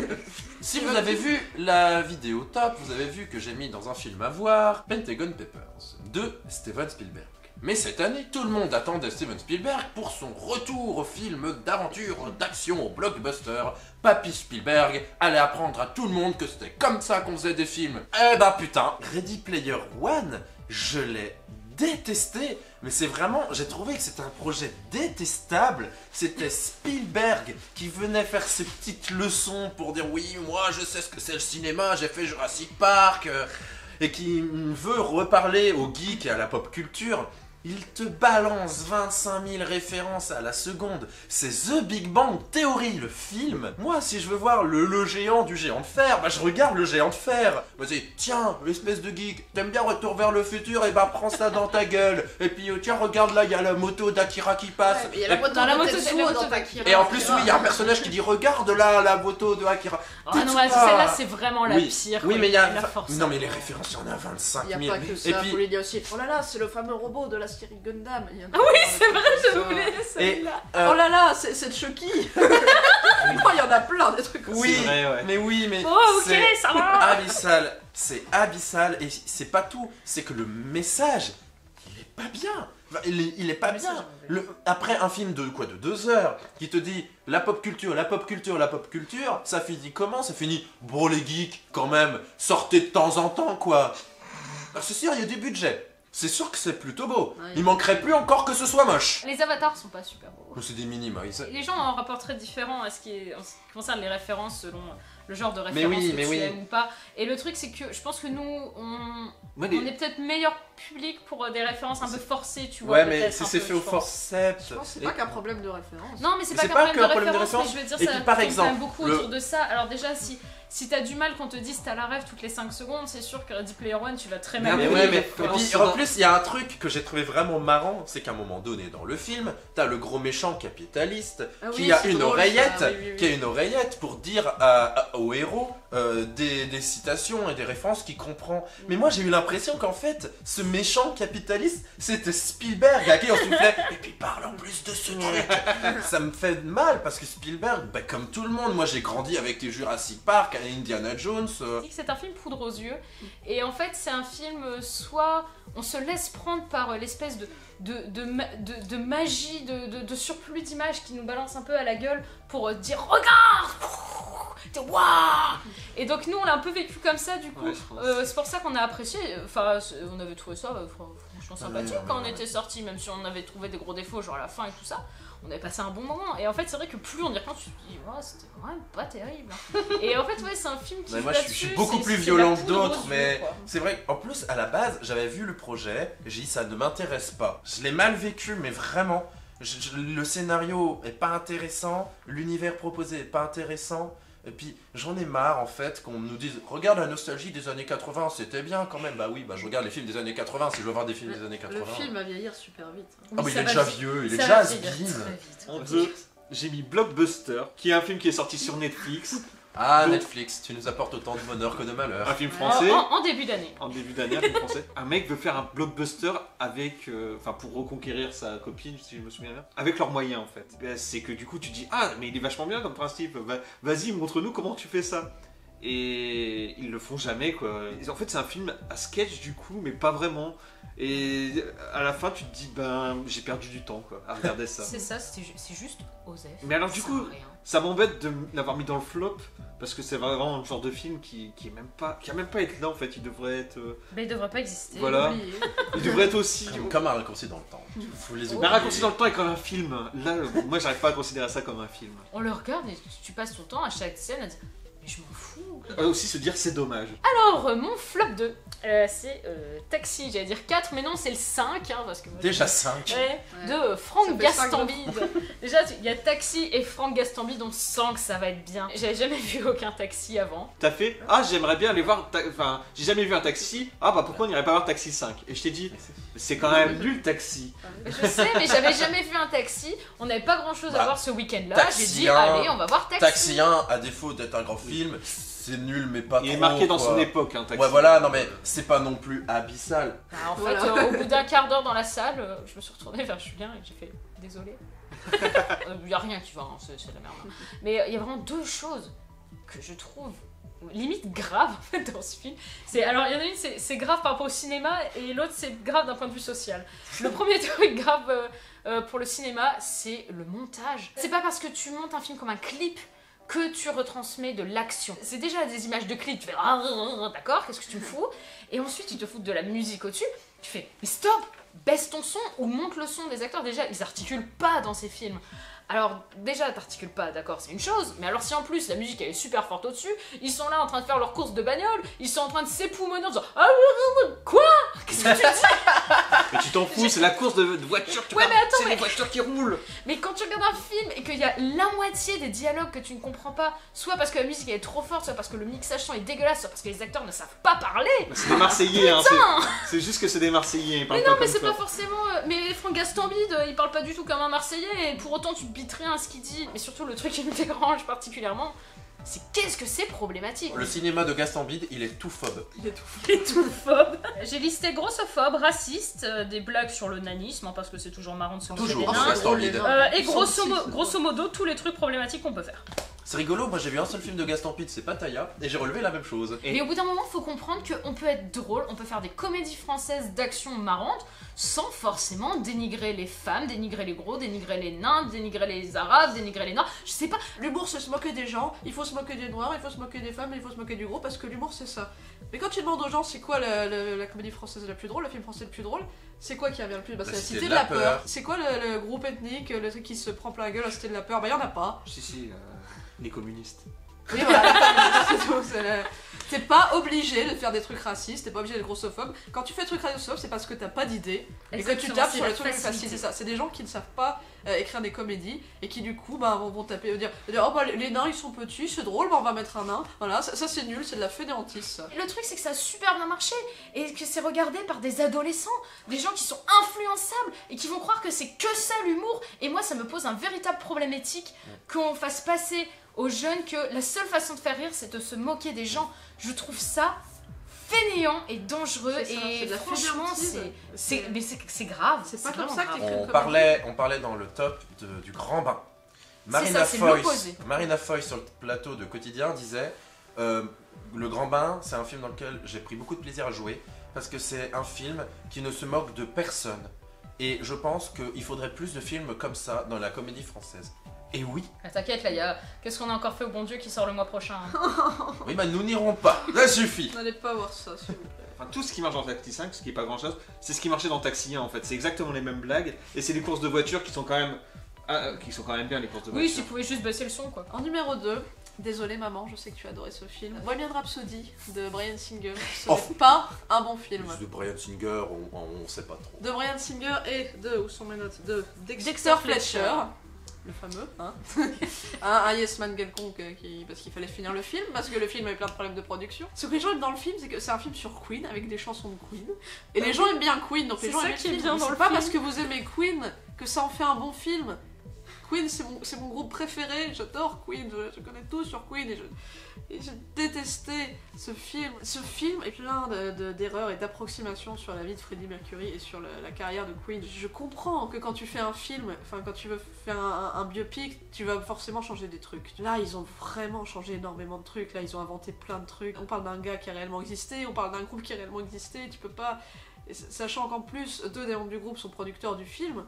Si vous avez vu la vidéo top, vous avez vu que j'ai mis dans un film à voir Pentagon Papers de Steven Spielberg. Mais cette année, tout le monde attendait Steven Spielberg pour son retour au film d'aventure, d'action, au blockbuster. Papy Spielberg allait apprendre à tout le monde que c'était comme ça qu'on faisait des films. Eh ben putain, Ready Player One, je l'ai détesté, mais c'est vraiment, j'ai trouvé que c'était un projet détestable. C'était Spielberg qui venait faire ses petites leçons pour dire oui, moi je sais ce que c'est le cinéma, j'ai fait Jurassic Park, et qui veut reparler aux geeks et à la pop culture. Il te balance 25 000 références à la seconde. C'est The Big Bang Theory, le film. Moi, si je veux voir le géant du géant de fer, bah je regarde le géant de fer. Vas-y, tiens, l'espèce de geek, t'aimes bien Retour vers le futur, et bah prends ça dans ta gueule. Et puis tiens, regarde là, il y a la moto d'Akira qui passe. Il y a la moto Dans la de moto, Tetsuo la moto dans de- Akira. Et en plus, oui, il y a un personnage qui dit regarde là, la moto de Akira. Ah non, ouais, Tetsuo. celle-là, c'est vraiment la Oui, pire. oui, quoi. mais il y a. la force. Non, mais les références, il y en a 25 Il 000. n'y a pas que ça, Et puis, faut lui dire aussi. Oh là là, c'est le fameux robot de la série Gundam. Ah oui, c'est vrai, j'ai oublié celle-là. euh, Oh là là, c'est de Chucky. Oh, il y en a plein des trucs aussi. oui, C'est vrai, ouais. mais oui, mais. Oh, ok, c'est ça va. abyssal. C'est abyssal et c'est pas tout. C'est que le message, il est pas bien. Enfin, il est pas Le message, bien. Après un film de quoi, de 2 heures, qui te dit la pop culture, la pop culture, la pop culture, ça finit comment? Ça finit, bon les geeks, quand même, sortez de temps en temps, quoi. Alors, c'est sûr, il y a du budget. C'est sûr que c'est plutôt beau. Ouais. Il manquerait plus encore que ce soit moche. Les avatars sont pas super beaux. Oh, c'est des minima. Les gens ont un rapport très différent à en ce qui concerne les références selon le genre de Mais référence oui, que mais tu oui. aimes ou pas. Et le truc, c'est que je pense que nous, on est peut-être meilleur public pour des références un peu forcées, tu vois. Ouais, mais peut-être si un c'est peu, fait au je pense. forceps. Je pense que c'est et- pas qu'un problème de référence. Non, mais c'est pas C'est qu'un pas problème, qu'un de référence, mais je veux dire, Et ça puis, par tourne quand même exemple, beaucoup autour de ça. Alors déjà, si t'as du mal qu'on te dise t'as la rêve toutes les 5 secondes, c'est sûr que Ready Player One, tu vas très mal. Non, Mais oui, ouais, mais comment et puis, ça en va plus, il y a un truc que j'ai trouvé vraiment marrant, c'est qu'à un moment donné dans le film, t'as le gros méchant capitaliste Ah oui, qui a c'est une drôle, oreillette, ça, oui, oui, oui. qui a une oreillette pour dire au héros des citations et des références qu'il comprend. Mais moi, j'ai eu l'impression qu'en fait, ce méchant capitaliste, c'était Spielberg à qui on soufflait. Et puis parle en plus de ce truc. Ça me fait mal parce que Spielberg, bah, comme tout le monde, moi j'ai grandi avec les Jurassic Park, Indiana Jones. C'est un film poudre aux yeux. Et en fait, c'est un film, soit on se laisse prendre par l'espèce de magie, de surplus d'images qui nous balance un peu à la gueule pour dire regarde, waouh. Et donc nous, on l'a un peu vécu comme ça, du coup. Ouais, je pense. C'est pour ça qu'on a apprécié. Enfin, on avait trouvé ça franchement vachement Ah sympathique ouais, quand on ouais. était sortis, même si on avait trouvé des gros défauts, genre à la fin et tout ça. On avait passé un bon moment. Et en fait, c'est vrai que plus on y repense, tu te dis, oh, c'était quand même pas terrible. Et en fait, ouais, c'est un film qui. Mais joue moi, je là-dessus, suis beaucoup c'est- plus c'est violent la que poudre d'autres, aux mais yeux, quoi. c'est vrai qu'en plus, à la base, j'avais vu le projet, et j'ai dit ça ne m'intéresse pas. Je l'ai mal vécu, mais vraiment. Le scénario est pas intéressant, l'univers proposé est pas intéressant, et puis j'en ai marre en fait qu'on nous dise regarde la nostalgie des années 80, c'était bien quand même. Bah oui, bah je regarde les films des années 80 si je veux voir des films des années 80. Le film va vieillir super vite. Ah mais il ça est va déjà vite. vieux, il est Ça déjà va vieillir has-been. très vite. En deux, j'ai mis Blockbuster, qui est un film qui est sorti sur Netflix. Ah Donc- Netflix, tu nous apportes autant de bonheur que de malheur. Un film Ouais. français. En début d'année. En début d'année, un film français. Un mec veut faire un blockbuster avec, enfin pour reconquérir sa copine, si je me souviens bien, avec leurs moyens en fait. Ben, c'est que du coup tu dis ah mais il est vachement bien comme principe. Vas-y montre-nous comment tu fais ça. Et ils le font jamais quoi. En fait c'est un film à sketch du coup mais pas vraiment. Et à la fin tu te dis ben j'ai perdu du temps quoi à regarder ça. C'est ça, c'est juste Osef. Mais alors, du Ça coup, sert à rien. Ça m'embête de l'avoir mis dans le flop parce que c'est vraiment le genre de film qui est même pas qui a même pas être là en fait. Il devrait être Mais il devrait pas exister. voilà. Oublié. Il devrait être aussi. Comme un raccourci dans le temps. Faut les Mais oublier. raccourci dans le temps est comme un film. Là, moi, j'arrive pas à considérer ça comme un film. On le regarde et tu passes ton temps à chaque scène à dire mais je m'en fous. On va aussi se dire c'est dommage. Alors, mon flop 2, c'est Taxi, j'allais dire 4, mais non, c'est le 5, hein, parce que... moi, Déjà 5. Ouais, Ouais. de Franck Ça fait cinq de Gastambide. Déjà, il y a Taxi et Franck Gastambide, on sent que ça va être bien. J'avais jamais vu aucun Taxi avant. T'as fait ah j'aimerais bien aller voir. Enfin j'ai jamais vu un taxi. Ah bah pourquoi on n'irait pas voir Taxi 5. Et je t'ai dit c'est quand même nul Taxi. Je sais, mais j'avais jamais vu un Taxi. On n'avait pas grand chose à Bah, voir ce week-end-là. Taxi J'ai dit, 1, allez, on va voir Taxi. Taxi 1, à défaut d'être un grand film, c'est nul mais pas Il trop. est marqué dans quoi. son époque hein, Taxi. Ouais voilà, non mais c'est pas non plus abyssal. Bah, en fait, Voilà. au bout d'un quart d'heure dans la salle, je me suis retournée vers Julien et j'ai fait désolé. Il y a rien qui va, hein, c'est de la merde. hein. Mais il y a vraiment deux choses que je trouve limite grave en fait dans ce film. Alors il y en a une, c'est grave par rapport au cinéma et l'autre c'est grave d'un point de vue social. Le premier truc grave pour le cinéma, c'est le montage. C'est pas parce que tu montes un film comme un clip que tu retransmets de l'action. C'est déjà des images de clips, tu fais d'accord, qu'est-ce que tu me fous? Et ensuite ils te foutent de la musique au-dessus, tu fais mais stop, baisse ton son ou monte le son des acteurs. Déjà ils articulent pas dans ces films. Alors déjà t'articules pas, d'accord, c'est une chose, mais alors si en plus la musique elle est super forte au-dessus, ils sont là en train de faire leur course de bagnole, ils sont en train de s'époumoner en disant ah quoi? Qu'est-ce que tu dis? Mais tu t'en fous, c'est la course de voiture. Tu Ouais, regardes, mais attends, c'est mais- les voitures qui roulent. Mais quand tu regardes un film et qu'il y a la moitié des dialogues que tu ne comprends pas, soit parce que la musique elle est trop forte, soit parce que le mixage son est dégueulasse, soit parce que les acteurs ne savent pas parler. Bah, c'est des Marseillais hein. C'est juste que c'est des Marseillais. Ils parlent Mais pas non, mais comme c'est toi. pas forcément. Mais Franck Gastambide, il parle pas du tout comme un Marseillais, et pour autant tu bites rien à ce qu'il dit. Mais surtout, le truc qui me dérange particulièrement, c'est qu'est-ce que c'est problématique. Le cinéma de Gastambide, il est tout phobe. Il est tout. Et tout phobe. J'ai listé grossophobe, raciste, des blagues sur le nanisme, hein, parce que c'est toujours marrant de se moquer Toujours des sur nains. Gastambide. Et Ils sont petits, grosso modo, tous les trucs problématiques qu'on peut faire. C'est rigolo, moi j'ai vu un seul film de Gastambide, c'est Pattaya, et j'ai relevé la même chose. Et- Mais au bout d'un moment, faut comprendre qu'on peut être drôle, on peut faire des comédies françaises d'action marrantes, sans forcément dénigrer les femmes, dénigrer les gros, dénigrer les nains, dénigrer les arabes, dénigrer les noirs. Je sais pas. L'humour c'est se moquer des gens, il faut se moquer des noirs, il faut se moquer des femmes, il faut se moquer du gros parce que l'humour c'est ça. Mais quand tu demandes aux gens c'est quoi la comédie française la plus drôle, le film français le plus drôle, c'est quoi qui revient le plus? Bah, c'est la Cité de la peur. C'est quoi le groupe ethnique, le truc qui se prend plein la gueule, la Cité de la peur? Bah y'en a pas. Si, les communistes. Oui voilà, c'est tout. T'es pas obligé de faire des trucs racistes, t'es pas obligé d'être grossophobe. Quand tu fais des trucs racistes, c'est parce que t'as pas d'idée et que tu Exactement, tapes c'est sur la les trucs facilité. faciles. C'est ça. C'est des gens qui ne savent pas écrire des comédies et qui du coup bah, vont taper, vont dire oh bah les nains ils sont petits, c'est drôle, bah on va mettre un nain. Voilà, ça c'est nul, c'est de la fainéantise ça. Le truc, c'est que ça a super bien marché et que c'est regardé par des adolescents, des gens qui sont influençables et qui vont croire que c'est que ça l'humour. Et moi, ça me pose un véritable problème éthique qu'on fasse passer aux jeunes que la seule façon de faire rire, c'est de se moquer des gens. Je trouve ça fainéant et dangereux C'est ça, c'est et de la franchement, fainéantise. c'est grave. C'est pas vraiment comme ça que grave. t'écris une On comédie. parlait dans le top du grand bain. ça, c'est l'opposé. Marina Foy sur le plateau de Quotidien disait Le Grand Bain, c'est un film dans lequel j'ai pris beaucoup de plaisir à jouer parce que c'est un film qui ne se moque de personne. Et je pense qu'il faudrait plus de films comme ça dans la comédie française. Et oui, Ah, t'inquiète, là, qu'est-ce qu'on a encore fait au bon Dieu qui sort le mois prochain hein. oui bah nous n'irons pas, ça suffit. N'allez pas voir ça s'il vous plaît. Enfin, tout ce qui marche dans Taxi 5, ce qui est pas grand chose, c'est ce qui marchait dans Taxi 1 en fait. C'est exactement les mêmes blagues et c'est les courses de voitures qui sont quand même bien les courses de Oui, voitures. tu pouvais juste baisser le son, quoi. En numéro 2, désolée maman, je sais que tu as adoré ce film. Bohemian Rhapsody de Bryan Singer. Ce n'est pas un bon film. De Bryan Singer, on sait pas trop. De Bryan Singer et de, où sont mes notes, de Dexter Fletcher. Le fameux, hein. un yes man quelconque parce qu'il fallait finir le film, parce que le film avait plein de problèmes de production. Ce que les gens aiment dans le film, c'est que c'est un film sur Queen, avec des chansons de Queen. Et les gens aiment bien Queen, donc les gens aiment le film. C'est pas parce que vous aimez Queen que ça en fait un bon film. Queen, c'est mon groupe préféré, j'adore Queen, je connais tout sur Queen et j'ai détesté ce film. Ce film est plein d'erreurs et d'approximations sur la vie de Freddie Mercury et sur la carrière de Queen. Je comprends que quand tu fais un film, enfin quand tu veux faire un biopic, tu vas forcément changer des trucs. Là, ils ont vraiment changé énormément de trucs, là, ils ont inventé plein de trucs. On parle d'un gars qui a réellement existé, on parle d'un groupe qui a réellement existé, tu peux pas... Sachant qu'en plus, 2 des membres du groupe sont producteurs du film,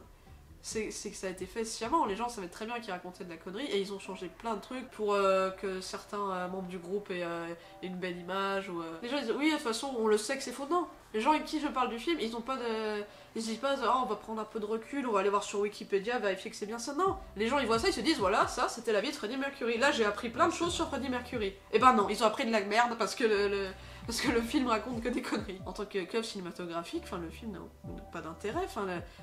c'est que ça a été fait sciemment, les gens savaient très bien qu'ils racontaient de la connerie et ils ont changé plein de trucs pour que certains membres du groupe aient une belle image ou les gens disent oui de toute façon on le sait que c'est faux. Non, les gens avec qui je parle du film ils ont pas de... Ils disent pas oh, on va prendre un peu de recul, on va aller voir sur Wikipédia vérifier que c'est bien ça. Non, les gens ils voient ça, ils se disent voilà ça c'était la vie de Freddie Mercury, là j'ai appris plein de choses sur Freddie Mercury. Et ben non, ils ont appris de la merde parce que le film raconte que des conneries. En tant que club cinématographique, le film n'a pas d'intérêt.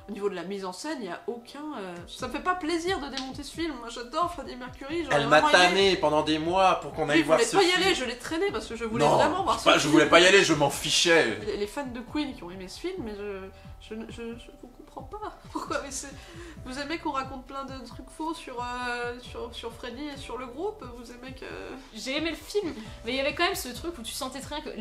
Au niveau de la mise en scène, il n'y a aucun... Ça me fait pas plaisir de démonter ce film. Moi j'adore Freddie Mercury. Elle m'a tanné pendend des mois pour qu'on aille voir ce film. Je voulais pas y aller, je l'ai traîné parce que je voulais vraiment voir ce film. Je voulais pas y aller, je m'en fichais. Les fans de Queen qui ont aimé ce film, mais je vous comprends pas. Pourquoi vous aimez qu'on raconte plein de trucs faux sur Freddie et sur le groupe? Vous aimez que... J'ai aimé le film, mais il y avait quand même ce truc où tu sentais très bien que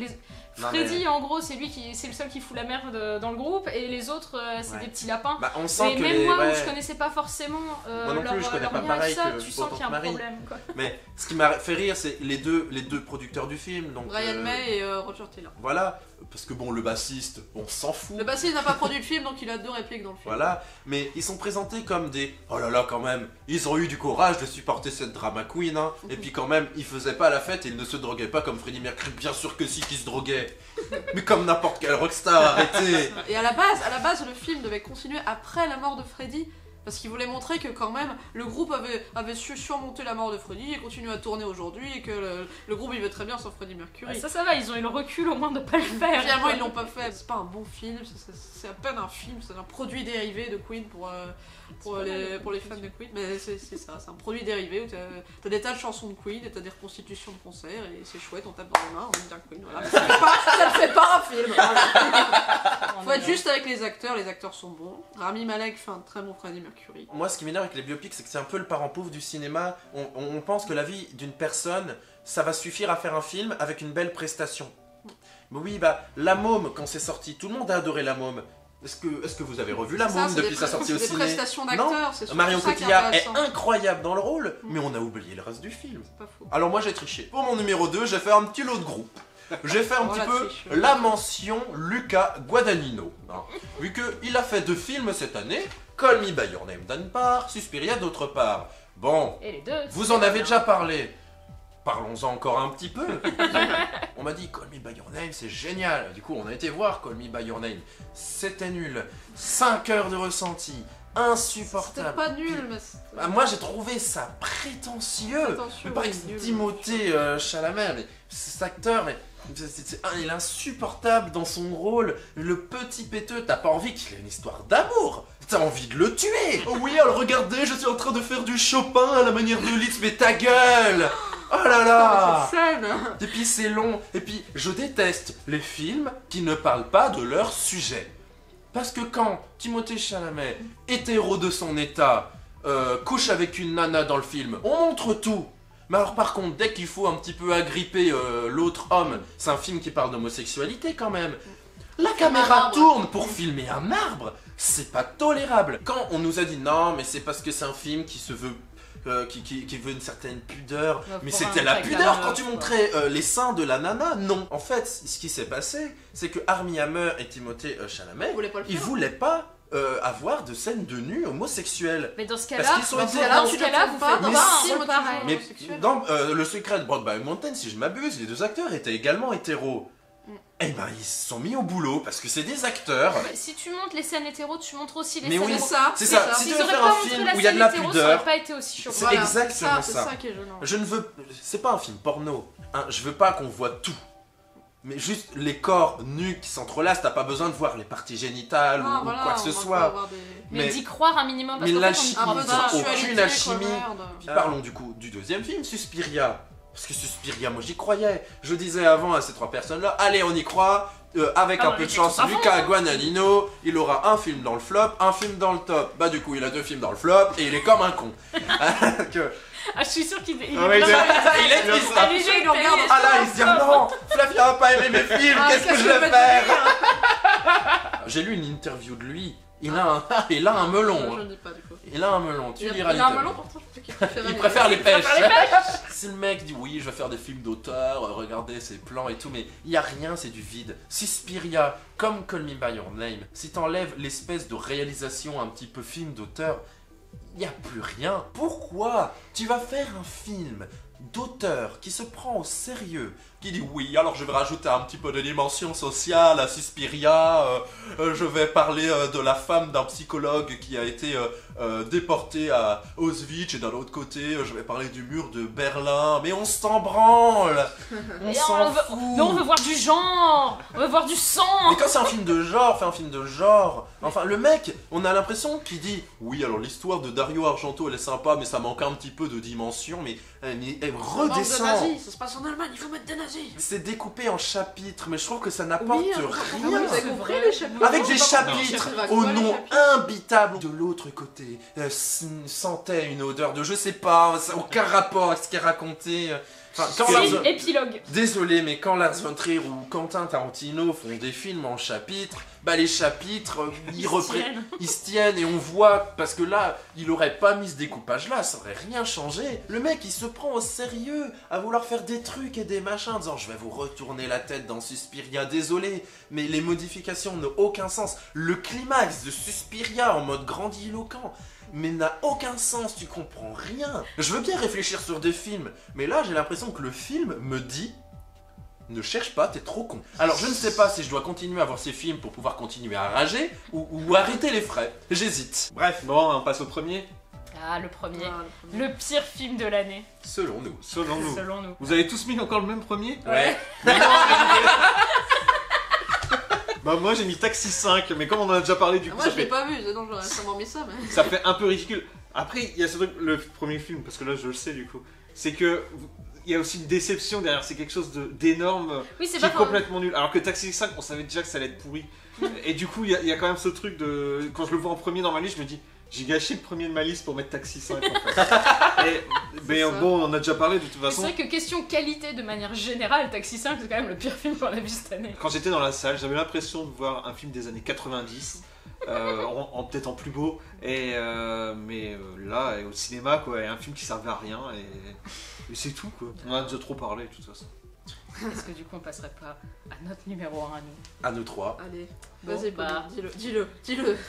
Freddie, en gros, c'est le seul qui fout la merde dans le groupe, et les autres, c'est des petits lapins. Bah, on sent et que même moi, où je connaissais pas forcément moi non plus, je connais pas lien pareil avec ça, que tu sens qu'il y a un Marie. problème, quoi. Mais ce qui m'a fait rire, c'est les deux producteurs du film. Donc, Brian May et Roger Taylor. Voilà, parce que bon, le bassiste, on s'en fout. Le bassiste n'a pas produit le film, donc il a 2 répliques dans le film. Voilà, mais ils sont présentés comme des... Oh là là, quand même, ils ont eu du courage de supporter cette drama queen, hein. Et puis quand même, ils faisaient pas la fête et ils ne se droguaient pas comme Freddie Mercury. Bien sûr que si, qu'ils se droguaient. Mais comme n'importe quel rockstar, arrêtez. Et à la base, le film devait continuer après la mort de Freddie. Parce qu'il voulait montrer que quand même, le groupe avait su surmonter la mort de Freddie et continue à tourner aujourd'hui et que le groupe vivait très bien sans Freddie Mercury. Ça va, ils ont eu le recul au moins de pas le faire. Finalement, ils l'ont pas fait. C'est pas un bon film, c'est à peine un film, c'est un produit dérivé de Queen pour les fans de Queen. Mais c'est ça, c'est un produit dérivé où t'as des tas de chansons de Queen et t'as des reconstitutions de concerts et c'est chouette, on tape dans les mains, on aime bien Queen. Voilà. Mais ça ne fait pas un film. Voilà. Faut être juste avec les acteurs sont bons. Rami Malek fait un très bon Freddie Mercury. Moi, ce qui m'énerve avec les biopics, c'est que c'est un peu le parent pauvre du cinéma. On pense que la vie d'une personne, ça va suffire à faire un film avec une belle prestation. Mais oui, La Môme, quand c'est sorti, tout le monde a adoré La Môme. Est-ce que vous avez revu La Môme depuis sa sortie au ciné? C'est des prestations d'acteurs, c'est surtout Marion ça qui est Cotillard est intéressant. incroyable dans le rôle, mais on a oublié le reste du film. C'est pas faux. Alors moi, j'ai triché. Pour mon numéro 2, j'ai fait un petit lot de groupe. J'ai fait un petit peu triche. la mention Luca Guadagnino. Hein. Vu qu'il a fait 2 films cette année, Call Me By Your Name d'une part, Suspiria d'autre part. Bon, Et les deux. vous en avez déjà parlé. Parlons-en encore un petit peu. On m'a dit Call Me By Your Name, c'est génial. Du coup, on a été voir Call Me By Your Name. C'était nul. 5 heures de ressenti. C'était Insupportable. pas nul, mais... Moi, j'ai trouvé ça prétentieux. Mais pareil, c'est Timothée Chalamet, mais cet acteur, mais il est insupportable dans son rôle. Le petit péteux, t'as pas envie qu'il ait une histoire d'amour. T'as envie de le tuer. Oh oui, alors regardez, je suis en train de faire du Chopin à la manière de Liszt, mais ta gueule. Oh là là. Cette scène. Et puis c'est long. Et puis je déteste les films qui ne parlent pas de leur sujet. Parce que quand Timothée Chalamet, hétéro de son état, couche avec une nana dans le film, on montre tout. Mais alors par contre, dès qu'il faut un petit peu agripper l'autre homme, c'est un film qui parle d'homosexualité quand même. La caméra tourne pour filmer un arbre, c'est pas tolérable. Quand on nous a dit non, mais c'est parce que c'est un film qui se veut... qui veut une certaine pudeur, mais c'était la pudeur quand tu montrais les seins de la nana. Non, en fait, ce qui s'est passé, c'est que Armie Hammer et Timothée Chalamet, ils voulaient pas avoir de scènes de nu homosexuelles. Mais dans ce cas-là, Parce qu'ils sont hétéros. dans ce cas-là, vous faites Mais pas si, un rôle pareil. Mais dans Le Secret de Brokeback Mountain, si je m'abuse, les 2 acteurs étaient également hétéros. Eh ben, ils se sont mis au boulot parce que c'est des acteurs. Bah, si tu montes les scènes hétéros, tu montres aussi les Mais scènes oui, hétéros. c'est ça. Si tu S'ils veux auraient faire pas un montré film la où il y a de scène la hétéro, ça pudeur, aurait pas été aussi choquant. c'est exactement c'est ça. ça qui est gênant. Je ne veux. C'est pas un film porno. Hein. Je veux pas qu'on voit tout. Mais juste les corps nus qui s'entrelacent, t'as pas besoin de voir les parties génitales Ah, ou voilà, quoi que ce on va soit. avoir des- Mais d'y croire un minimum, parce mais qu'en l'alchimie, fait, on y Un peu croit ils pas. ont sexualité, aucune alchimie. quoi, merde. Puis parlons du coup du deuxième film, Suspiria. Parce que Suspiria, moi j'y croyais. Je disais avant à ces trois personnes-là, allez, on y croit. Avec Ah un bah, peu de mais chance, tout à fond, Luca hein. Guadagnino, il aura un film dans le flop, un film dans le top. Bah du coup, il a 2 films dans le flop et il est comme un con. Que- Ah, je suis sûre qu'il est. Ah ouais, il est triste. Ah, les gens, il regarde. Ah là, il se dit non, Flavia a pas aimé mes films, Ah, qu'est-ce que je je vais peux faire te dire J'ai lu une interview de lui. Il a un melon. Je hein. ne dis pas du coup. Il a un melon. Tu Il liras a un l'interview. melon pourtant, je sais qu'il préfère Il préfère les pêches. Si le mec dit oui, je vais faire des films d'auteur, regardez ses plans et tout, mais il y a rien, c'est du vide. Suspiria, comme Call Me By Your Name, si t'enlèves l'espèce de réalisation un petit peu film d'auteur, il n'y a plus rien. Pourquoi tu vas faire un film d'auteur qui se prend au sérieux, qui dit oui, alors je vais rajouter un petit peu de dimension sociale à Suspiria, je vais parler de la femme d'un psychologue qui a été déporté à Auschwitz, et d'un autre côté, je vais parler du mur de Berlin, mais on s'en branle. On Et s'en veut- fout. Non, on veut voir du genre, on veut voir du sang. Mais quand c'est un film de genre, fais un film de genre. Enfin, le mec, on a l'impression qu'il dit oui, alors l'histoire de Dario Argento, elle est sympa, mais ça manque un petit peu de dimension, mais redescend. Ça se passe en Allemagne, il faut mettre des nazis. C'est découpé en chapitres, mais je trouve que ça n'apporte Oui, rien. vous avez compris les chapitres. Avec des Non, chapitres non, au quoi, les nom chapitres imbitable. De l'autre côté, sentait une odeur de je sais pas, ça n'a aucun rapport avec ce qui est raconté. Enfin, quand Film, Lars- épilogue. Désolé, mais quand Lars von Trier ou Quentin Tarantino font des films en chapitres, bah les chapitres, ils se tiennent et on voit, parce que là, il aurait pas mis ce découpage-là, ça aurait rien changé. Le mec, il se prend au sérieux à vouloir faire des trucs et des machins, en disant je vais vous retourner la tête dans Suspiria, désolé, mais les modifications n'ont aucun sens. Le climax de Suspiria en mode grandiloquent, mais n'a aucun sens, tu comprends rien. Je veux bien réfléchir sur des films, mais là j'ai l'impression que le film me dit ne cherche pas, t'es trop con. Alors je ne sais pas si je dois continuer à voir ces films pour pouvoir continuer à rager ou arrêter les frais. J'hésite. Bref, Bon, on passe au premier. Ah, le premier. Ah, le premier. Le pire film de l'année, selon nous. Selon nous. selon nous. Vous avez tous mis encore le même premier? Ouais. Bah moi j'ai mis Taxi 5, mais comme on en a déjà parlé du coup Moi ça je l'ai fait, pas vu, sinon j'aurais sûrement mis ça. Mais... ça fait un peu ridicule. Après il y a ce truc, le premier film, parce que là je le sais du coup, c'est que il y a aussi une déception derrière, c'est quelque chose d'énorme Oui, c'est qui est pas faux. complètement nul. Alors que Taxi 5 on savait déjà que ça allait être pourri. Et du coup il y a quand même ce truc de, quand je le vois en premier dans ma liste je me dis j'ai gâché le premier de ma liste pour mettre Taxi 5 en fait. Mais ça. bon on en a déjà parlé de toute C'est façon. vrai que question qualité de manière générale, Taxi 5 c'est quand même le pire film qu'on a vu cette année. Quand j'étais dans la salle, j'avais l'impression de voir un film des années 90, peut-être en plus beau, mais là, au cinéma, quoi, et un film qui servait à rien, et c'est tout, quoi. On en a déjà trop parlé, de toute façon. Est-ce que du coup on passerait pas à notre numéro 1 à nous? À nous trois. Allez, Bon, vas-y, bah. Pauline, dis-le,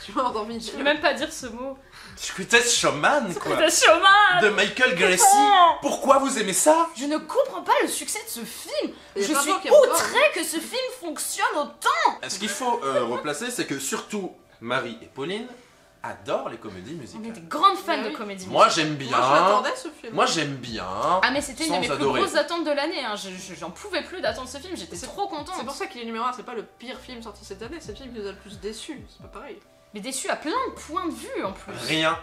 tu m'as endormi. Je peux même pas dire ce mot. Scooter Showman, quoi. The Showman. De Michael Gracie. Pourquoi vous aimez ça? Je ne comprends pas le succès de ce film. Il y a Je plein de suis gens qui aiment pas, outrée que ce film fonctionne autant. Ce qu'il faut replacer, c'est que surtout Marie et Pauline adorent les comédies On est musicales. des grandes fans Mais de oui. comédie Moi musicale. j'aime bien. Moi je l'attendais ce film. Moi j'aime bien. Ah mais c'était une de sans mes plus adorer. grosses attentes de l'année, hein. J'en pouvais plus d'attendre ce film, j'étais trop contente. C'est pour ça qu'il est numéro 1, c'est pas le pire film sorti cette année, c'est le film qui nous a le plus déçus, c'est pas pareil. Mais déçu à plein de points de vue en plus. Rien.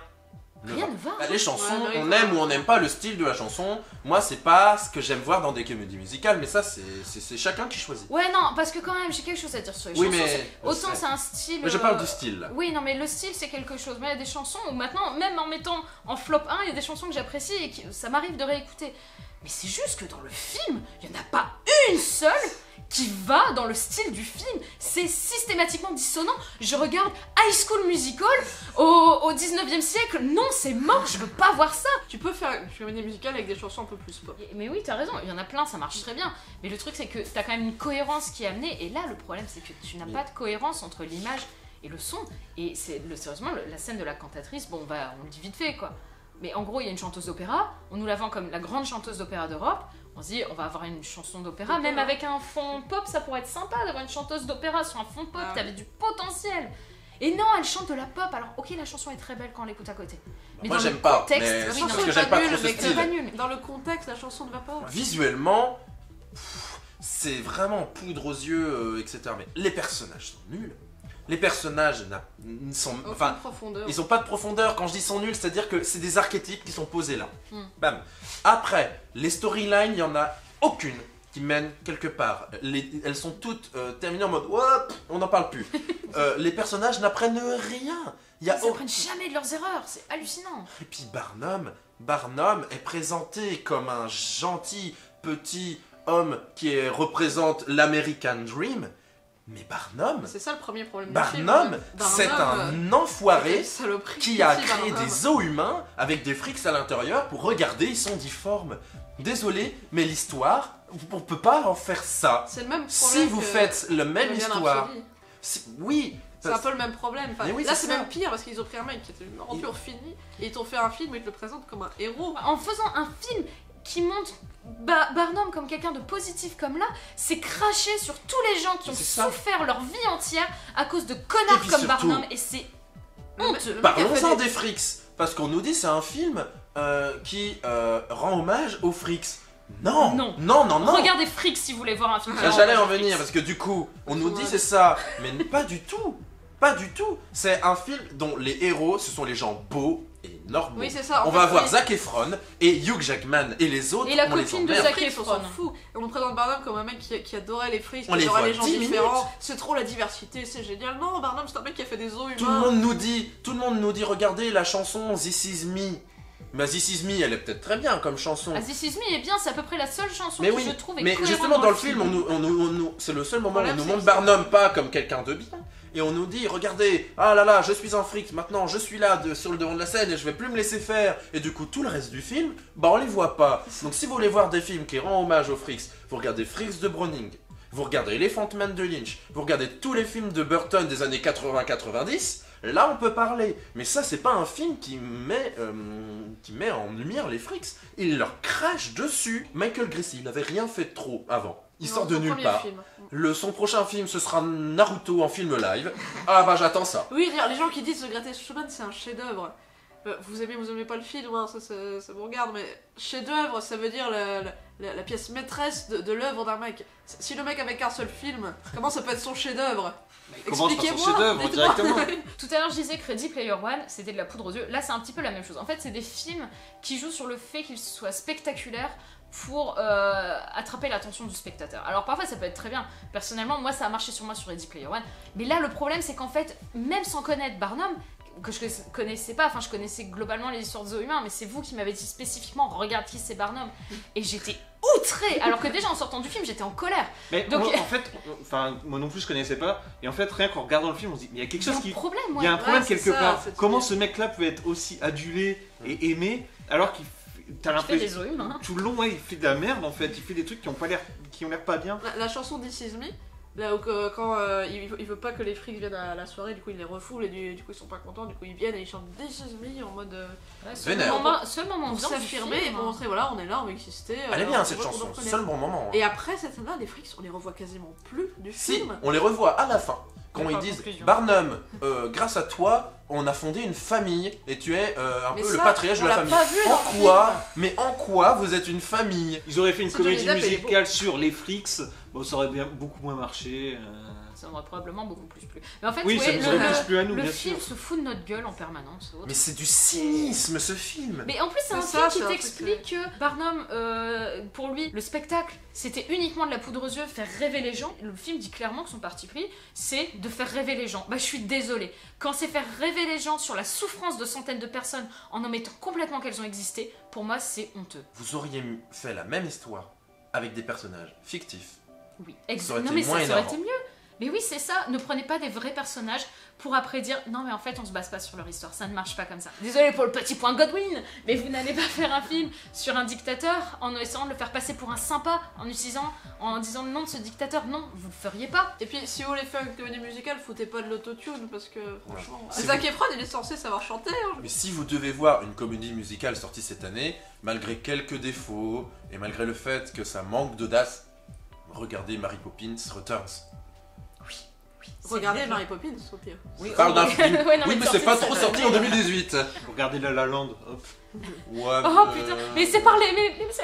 Rien ne va. Bah, les chansons, Ouais, mais on oui. aime ou on n'aime pas le style de la chanson. Moi, c'est pas ce que j'aime voir dans des comédies musicales, mais ça, c'est chacun qui choisit. Ouais non, parce que quand même j'ai quelque chose à dire sur les Oui, chansons. mais. Autant c'est un style... Mais je parle du style. là. Oui, non, mais le style c'est quelque chose. Moi, il y a des chansons où maintenant, même en mettant en flop 1, il y a des chansons que j'apprécie et que ça m'arrive de réécouter. Mais c'est juste que dans le film, il n'y en a pas une seule qui va dans le style du film. C'est systématiquement dissonant. Je regarde High School Musical au 19e siècle. Non, c'est mort, je veux pas voir ça. Tu peux faire une comédie musicale avec des chansons un peu plus pop. Mais oui, t'as raison, il y en a plein, ça marche très bien. Mais le truc, c'est que t'as quand même une cohérence qui est amenée. Et là, le problème, c'est que tu n'as pas de cohérence entre l'image et le son. Et sérieusement, la scène de la cantatrice, bon, on le dit vite fait, quoi. Mais en gros, il y a une chanteuse d'opéra, on nous la vend comme la grande chanteuse d'opéra d'Europe, On se dit, on va avoir une chanson d'opéra, même avec un fond pop, ça pourrait être sympa d'avoir une chanteuse d'opéra sur un fond pop, qui avait du potentiel. Et non, elle chante de la pop, alors ok, la chanson est très belle quand on l'écoute à côté. Mais Moi dans j'aime le pas, contexte, mais oui, parce non, que j'aime pas trop ce c'est pas style. nul. Dans le contexte, la chanson ne va pas. Visuellement, c'est vraiment poudre aux yeux, etc. Mais les personnages sont nuls. Les personnages sont, Aucune enfin, profondeur. ils ont pas de profondeur. Quand je dis sont nuls, c'est-à-dire que c'est des archétypes qui sont posés là. Hmm. Bam. Après, les storylines, il y en a aucune qui mène quelque part. Elles sont toutes terminées en mode what, on n'en parle plus. Les personnages n'apprennent rien. Il y a Ils apprennent jamais de leurs erreurs, c'est hallucinant. Et puis Barnum est présenté comme un gentil petit homme qui représente l'American Dream. Mais Barnum, C'est ça le premier problème du Barnum, film. c'est un enfoiré quelle saloperie. qui a Si, créé Barnum. des os humains avec des frics à l'intérieur pour regarder, ils sont difformes. Désolé, mais l'histoire, on peut pas en faire ça. C'est le même problème. Si vous que faites la même Bohemian histoire, Rhapsody. oui, C'est un peu le même problème. Enfin, Mais oui, là, c'est c'est ça. même pire parce qu'ils ont pris un mec qui était une ordure finie et ils t'ont fait un film où ils te le présentent comme un héros. En faisant un film qui montre Barnum comme quelqu'un de positif comme là, c'est cracher sur tous les gens qui ont C'est ça. souffert leur vie entière à cause de Et connards puis comme surtout- Barnum, et c'est honteux. Le mec a fait parlons-en des- des frics. Parce qu'on nous dit c'est un film qui rend hommage aux frics. Non, Non. non, non, non. Regardez Freaks si vous voulez voir un film. qui J'allais rend en hommage aux venir Freaks. parce que du coup, on nous dit Ouais. c'est ça, mais pas du tout. Pas du tout. C'est un film dont les héros, ce sont les gens beaux et normaux. Oui, c'est ça. en On fait, va voir oui. Zac Efron et Hugh Jackman et les autres. Et la on les copine de emmerde. Zac Les frics, on Efron. s'en fout. Et on nous présente Barnum comme un mec qui adorait les frics, qui On les adorait voit les gens 10 différents. minutes. C'est trop la diversité, c'est génial. Non, Barnum, c'est un mec qui a fait des os humains. Tout le monde nous dit, regardez la chanson This Is Me. Mais This Is Me, elle est peut-être très bien comme chanson. Ah, This Is Me est bien, c'est à peu près la seule chanson Mais que oui, je trouve est mais cohérente justement dans le film, c'est le seul moment où on Problème, nous c'est montre que Barnum pas comme quelqu'un de bien. Et on nous dit, regardez, ah là là, je suis un fric, maintenant je suis là sur le devant de la scène et je vais plus me laisser faire. Et du coup, tout le reste du film, bah on les voit pas. Donc si vous voulez voir des films qui rendent hommage aux frics, vous regardez Frics de Browning, vous regardez Elephant Man de Lynch, vous regardez tous les films de Burton des années 80-90, là on peut parler. Mais ça, c'est pas un film qui met en lumière les frics. Il leur crache dessus. Michael Grissy, il avait rien fait de trop avant. Il Non, sort de son nulle premier part. film. Son prochain film, ce sera Naruto en film live. Ah bah j'attends ça. Oui, les gens qui disent The Greatest Showman, c'est un chef-d'œuvre. Vous aimez pas le film, hein, ça vous regarde, mais chef-d'œuvre, ça veut dire la pièce maîtresse de l'œuvre d'un mec. Si le mec avait qu'un seul film, comment ça peut être son chef-d'œuvre? Commence par son Expliquez-moi, chef-d'œuvre dites-moi. directement. Tout à l'heure, je disais que Ready Player One, c'était de la poudre aux yeux. Là, c'est un petit peu la même chose. En fait, c'est des films qui jouent sur le fait qu'ils soient spectaculaires pour attraper l'attention du spectateur. Alors parfois, ça peut être très bien. Personnellement, moi, ça a marché sur moi sur Ready Player One. Mais là, le problème, c'est qu'en fait, même sans connaître Barnum, que je connaissais pas, enfin je connaissais globalement les histoires des os humains, mais c'est vous qui m'avez dit spécifiquement regarde qui c'est Barnum, et j'étais outrée, alors que déjà en sortant du film j'étais en colère. Mais Donc- moi, en fait, enfin, moi non plus je connaissais pas. Et en fait, rien qu'en regardant le film, on se dit, il y a quelque Il y a chose un qui. problème, Il y a un ouais. problème c'est quelque ça, part. cette Comment idée. ce mec-là peut être aussi adulé et aimé alors qu'il t'as Je fais des l'impression os humains. tout le long ouais, il fait de la merde en fait, il fait des trucs qui ont l'air pas bien. La chanson This Is Me, là où quand il veut pas que les frics viennent à la soirée, du coup il les refoule et du coup ils sont pas contents, du coup ils viennent et ils chantent This Is Me en mode Ouais, seul Vénère. moment pour bien du s'affirmer film, et pour hein. montrer voilà on est là, on va exister. Elle est on bien se cette voit, on chanson, nous reconnaît. seul bon moment. hein. Et après cette scène-là, les frics on les revoit quasiment plus du Si, film. on les revoit à la fin. Quand D'accord, ils disent conclusion. Barnum, grâce à toi, on a fondé une famille et tu es un Mais peu le ça, patriarche de on la l'a famille. pas vu dans En le quoi film. Mais en quoi vous êtes une famille? Ils auraient fait une C'est Johnny comédie Depp, elle est musicale sur les frics, bon, ça aurait bien beaucoup moins marché. Ça m'aurait probablement beaucoup plus plu. Mais en fait, Oui, ouais, ça nous aurait plus plu à nous, le bien film sûr. se fout de notre gueule en permanence. autre. Mais c'est du cynisme ce film. Mais en plus, c'est un C'est ça, film qui c'est un truc t'explique que Barnum, pour lui, le spectacle, c'était uniquement de la poudre aux yeux, faire rêver les gens. Le film dit clairement que son parti pris, c'est de faire rêver les gens. Bah, je suis désolée. Quand c'est faire rêver les gens sur la souffrance de centaines de personnes en omettant complètement qu'elles ont existé, pour moi, c'est honteux. Vous auriez fait la même histoire avec des personnages fictifs. Oui, Ça aurait non été mais moins ça aurait énervant. été mieux. Mais oui, c'est ça, ne prenez pas des vrais personnages pour après dire non mais en fait on se base pas sur leur histoire, ça ne marche pas comme ça. Désolé pour le petit point Godwin, mais vous n'allez pas faire un film sur un dictateur en essayant de le faire passer pour un sympa, en disant le nom de ce dictateur. Non, vous le feriez pas. Et puis si vous voulez faire une comédie musicale, foutez pas de l'autotune parce que franchement. C'est Zac Efron il est censé savoir chanter. Hein. Mais si vous devez voir une comédie musicale sortie cette année, malgré quelques défauts et malgré le fait que ça manque d'audace, regardez Mary Poppins Returns. Regardez Mary Poppins au pire. Oui, parle d'un film. Ouais, non, Oui, mais sorti c'est pas cette trop année. sorti en 2018. Regardez La La Land, hop. Ouais, Oh putain, mais c'est par c'est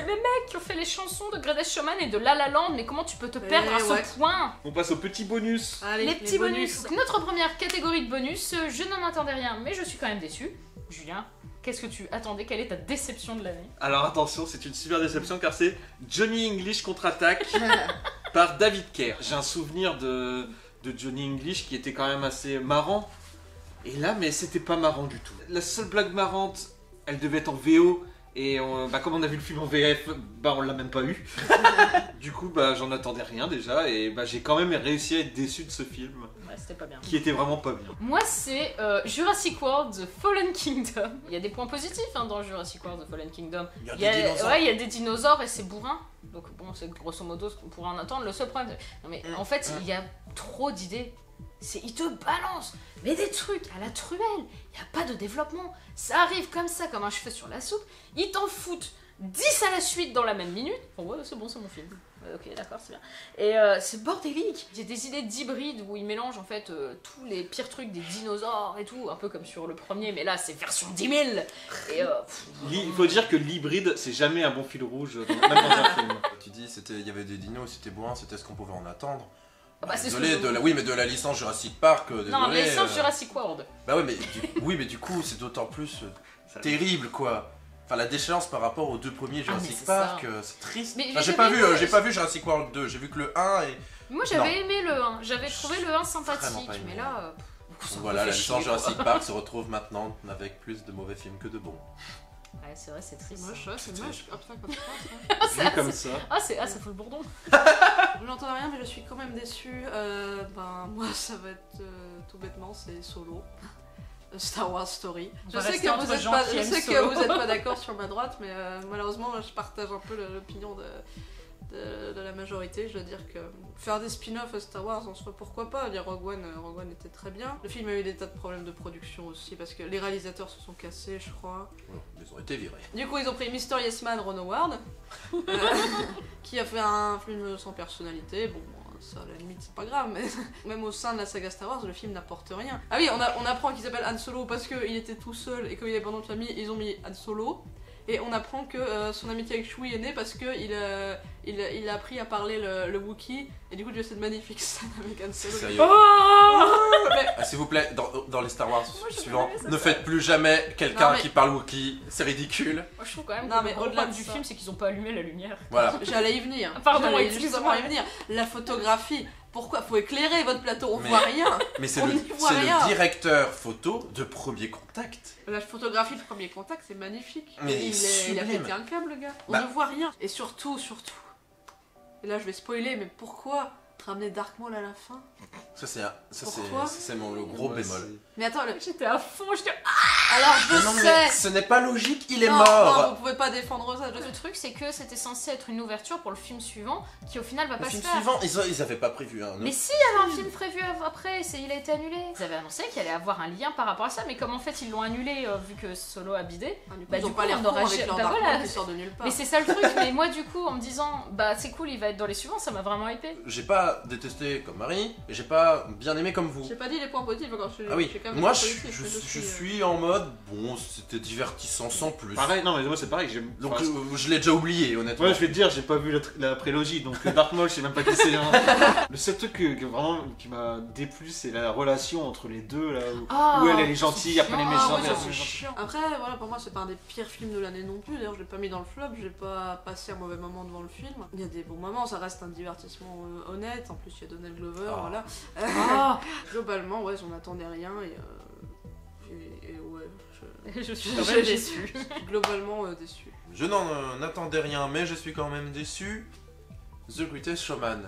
les mecs qui ont fait les chansons de Greatest Showman et de La La Land, mais comment tu peux te perdre à ouais. ce point? On passe au petit bonus. Allez, Les petits bonus. Donc, notre première catégorie de bonus, je n'en attendais rien, mais je suis quand même déçue. Julien, qu'est-ce que tu attendais? Quelle est ta déception de l'année? Alors attention, c'est une super déception car c'est Johnny English contre-attaque par David Kerr. J'ai un souvenir de Johnny English qui était quand même assez marrant. Et là, mais c'était pas marrant du tout. La seule blague marrante, elle devait être en VO. Et comme on a vu le film en VF, on l'a même pas eu. Du coup, j'en attendais rien déjà. Et j'ai quand même réussi à être déçu de ce film. Ouais, c'était pas bien. Qui était vraiment pas bien. Moi, c'est Jurassic World The Fallen Kingdom. Il y a des points positifs dans Jurassic World The Fallen Kingdom. Il y a des dinosaures. Ouais, il y a des dinosaures et c'est bourrin. Donc bon, c'est grosso modo ce qu'on pourrait en attendre. Le seul problème... Non mais en fait, il y a trop d'idées. Il te balance, mais des trucs à la truelle. Il n'y a pas de développement. Ça arrive comme ça, comme un cheveu sur la soupe. Ils t'en foutent 10 à la suite dans la même minute. Bon, ouais, c'est bon, c'est mon film. Ok, d'accord, c'est bien. Et c'est bordélique. Il y a des idées d'hybride où ils mélangent en fait tous les pires trucs des dinosaures et tout, un peu comme sur le premier, mais là c'est version 10 000. Et Il faut dire que l'hybride, c'est jamais un bon fil rouge, même dans un film. Tu dis, il y avait des dinos, c'était bourrin, c'était ce qu'on pouvait en attendre. c'est Désolé, ce que oui, mais de la licence Jurassic Park, désolé. non, mais sans Jurassic World. Bah oui, mais du coup, c'est d'autant plus terrible, quoi. Enfin, la déchéance par rapport aux deux premiers Jurassic c'est Park, ça. c'est triste. Mais Enfin, j'ai pas vu Jurassic World 2, j'ai vu que le 1 et... Moi j'avais aimé le 1, j'avais trouvé le 1 Vraiment sympathique, pas aimé. mais là... Donc voilà, la licence Jurassic Park se retrouve maintenant avec plus de mauvais films que de bons. Ouais, c'est vrai, c'est C'est triste. moche, ouais, c'est C'est moche. Hop, ça, comme ça. Vu comme ça. Ça fout le bourdon. Je n'entends rien, mais je suis quand même déçue. Moi, ça va être tout bêtement, c'est Solo. Star Wars Story. On Je va sais rester que entre vous êtes gens pas, qui je aiment sais que Solo. vous êtes pas d'accord sur ma droite, mais malheureusement, je partage un peu l'opinion de la majorité. Je dois dire que faire des spin-offs à Star Wars, en soi, pourquoi pas. Rogue One était très bien. Le film a eu des tas de problèmes de production aussi, parce que les réalisateurs se sont cassés, je crois. Ils ont été virés. Du coup, ils ont pris Mysterious Man Ron Howard, qui a fait un film sans personnalité. Bon, ça, à la limite, c'est pas grave, mais même au sein de la saga Star Wars, le film n'apporte rien. Ah oui, on apprend qu'il s'appelle Han Solo parce qu'il était tout seul et comme il avait pas de nom de famille, ils ont mis Han Solo. Et on apprend que son amitié avec Chewie est née parce qu'il a appris à parler le Wookiee. Et du coup, il y a cette magnifique scène avec Han Solo. Sérieux. Mais- S'il vous plaît, dans les Star Wars je suivants, connais ça, ne ça. faites plus jamais quelqu'un Non, mais- qui parle Wookiee, c'est ridicule. Moi je trouve quand même Non, que mais le gros au-delà problème de du ça- film, c'est qu'ils ont pas allumé la lumière. Voilà. J'allais y venir. Pardon, J'allais excuse-moi. justement y venir. La photographie. Pourquoi? Faut éclairer votre plateau, on Mais- voit rien. Mais c'est On le, n'y voit c'est rien. le directeur photo de Premier Contact. La photographie de premier contact, c'est magnifique. Mais il a sublime. pété un câble, le gars. On Bah. ne voit rien. Et surtout, et là je vais spoiler, mais pourquoi ramener Dark Maul à la fin? Ça, Pourquoi c'est le gros Moi, bémol. Mais attends, J'étais à fond, j'étais... alors je Mais non, mais sais. ce n'est pas logique, il est Non, mort. non, vous pouvez pas défendre ça. Le truc, c'est que c'était censé être une ouverture pour le film suivant, qui au final va Le pas se film faire. suivant, ils avaient pas prévu un. Mais si, il y avait un film prévu après, il a été annulé. Ils avaient annoncé qu'il allait avoir un lien par rapport à ça, mais comme en fait ils l'ont annulé vu que Solo a bidé. Ah, du coup, Bah, ils du ont coup, pas l'air on cons aurait- avec leur bah, Dark voilà. Maul qui sort de nulle part. Mais c'est ça le truc, mais moi du coup en me disant bah c'est cool, il va être dans les suivants, ça m'a vraiment hypé. J'ai pas détesté comme Marie, et j'ai pas bien aimé comme vous. J'ai pas dit les points positifs encore. Ah oui, j'ai quand même moi des je, points positifs, je- mais je suis, suis en mode, bon, c'était divertissant sans plus. Pareil, non mais moi c'est pareil. Donc je l'ai déjà oublié, honnêtement. Ouais, je vais te dire, j'ai pas vu la prélogie, donc Dark Maul, je sais même pas qui c'est. Hein. Le seul truc vraiment qui m'a déplu, c'est la relation entre les deux, là, où elle est gentille, après les chiant. méchants. Ah ouais, elle c'est est gentille. chiant. Après, voilà, pour moi, c'est pas un des pires films de l'année non plus. D'ailleurs, je l'ai pas mis dans le flop, j'ai pas passé un mauvais moment devant le film. Il y a des bons moments, ça reste un divertissement honnête. En plus, il y a Donald Glover, Ah. voilà. Ah, Globalement, ouais, j'en attendais rien et ouais, je suis quand même déçue. globalement déçu. Je n'en attendais rien, mais je suis quand même déçu. The Greatest Showman.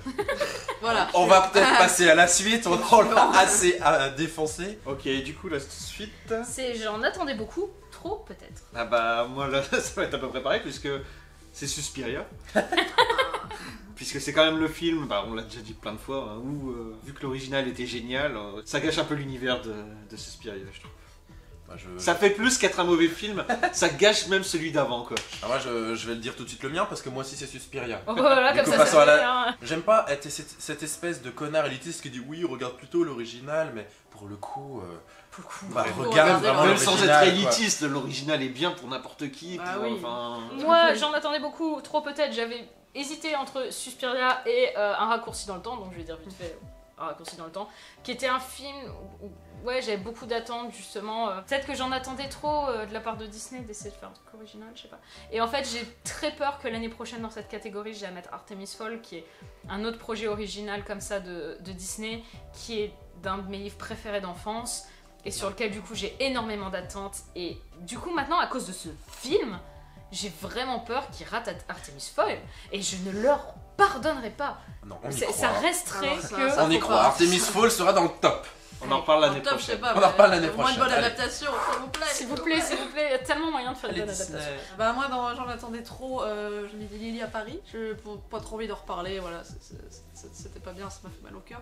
Voilà. On va peut-être passer à la suite, on l'a assez défoncé. Ok, du coup, la suite. J'en attendais beaucoup, trop peut-être. Ah bah, moi là, ça va être à peu près pareil, puisque c'est Suspiria. Puisque c'est quand même le film, bah, on l'a déjà dit plein de fois, hein, où, vu que l'original était génial, ça gâche un peu l'univers de Suspiria, je trouve. Ça fait plus qu'être un mauvais film, ça gâche même celui d'avant, quoi. Alors moi je vais le dire tout de suite le mien parce que moi aussi c'est Suspiria. Oh, voilà, Du comme coup, ça, passons ça à la- fait, hein. J'aime pas être cette espèce de connard élitiste qui dit oui regarde plutôt l'original, mais pour le coup, bah, faut regarde regarder vraiment Même sans être l'original, quoi. élitiste, l'original est bien pour n'importe qui. Ah pour, oui. enfin... Moi, j'en attendais beaucoup, trop peut-être. J'avais hésité entre Suspiria et Un raccourci dans le temps, donc je vais dire vite fait Un raccourci dans le temps, qui était un film où ouais, j'avais beaucoup d'attentes justement. Peut-être que j'en attendais trop de la part de Disney d'essayer de faire un truc original, je sais pas. Et en fait, j'ai très peur que l'année prochaine dans cette catégorie, j'ai à mettre Artemis Fowl, qui est un autre projet original comme ça de Disney, qui est d'un de mes livres préférés d'enfance et sur lequel du coup j'ai énormément d'attentes. Et du coup maintenant, à cause de ce film, j'ai vraiment peur qu'ils ratent Artemis Fowl et je ne leur pardonnerai pas. Non, on y Ça croit. resterait Alors, ça- que... ça- On y faut croit. pas. Artemis Fowl sera dans le top. On en reparle l'année En top, je sais prochaine. pas, On en mais reparle l'année Moins de prochaine, bonne allez. adaptation, s'il vous plaît. S'il vous plaît, il y a tellement moyen de faire une Allez, bonne Disney. adaptation. Bah moi j'en attendais trop, je m'ai dit Lily à Paris, j'ai pas trop envie d'en reparler, voilà, c'était pas bien, ça m'a fait mal au cœur.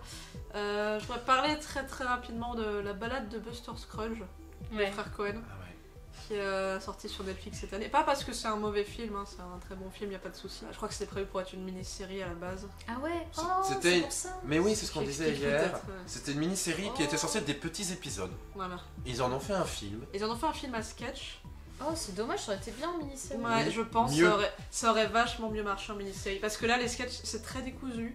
Je voudrais parler très très rapidement de la balade de Buster Scruggs, Ouais. des frères Cohen, Ah ouais. qui est sorti sur Netflix cette année. Pas parce que c'est un mauvais film, hein, c'est un très bon film, y a pas de souci. Je crois que c'était prévu pour être une mini-série à la base. Ah ouais, C'est- oh, c'était- c'est pour ça. Mais oui, c'est ce qu'on Qui disait explique hier. peut-être, C'était une mini-série qui était censée être des petits épisodes. Voilà. Ils en ont fait un film. Ils en ont fait un film à sketch. Oh, c'est dommage, ça aurait été bien en mini-série. Ouais, Oui, je pense mieux. ça aurait vachement mieux marché en mini-série. Parce que là, les sketchs, c'est très décousu.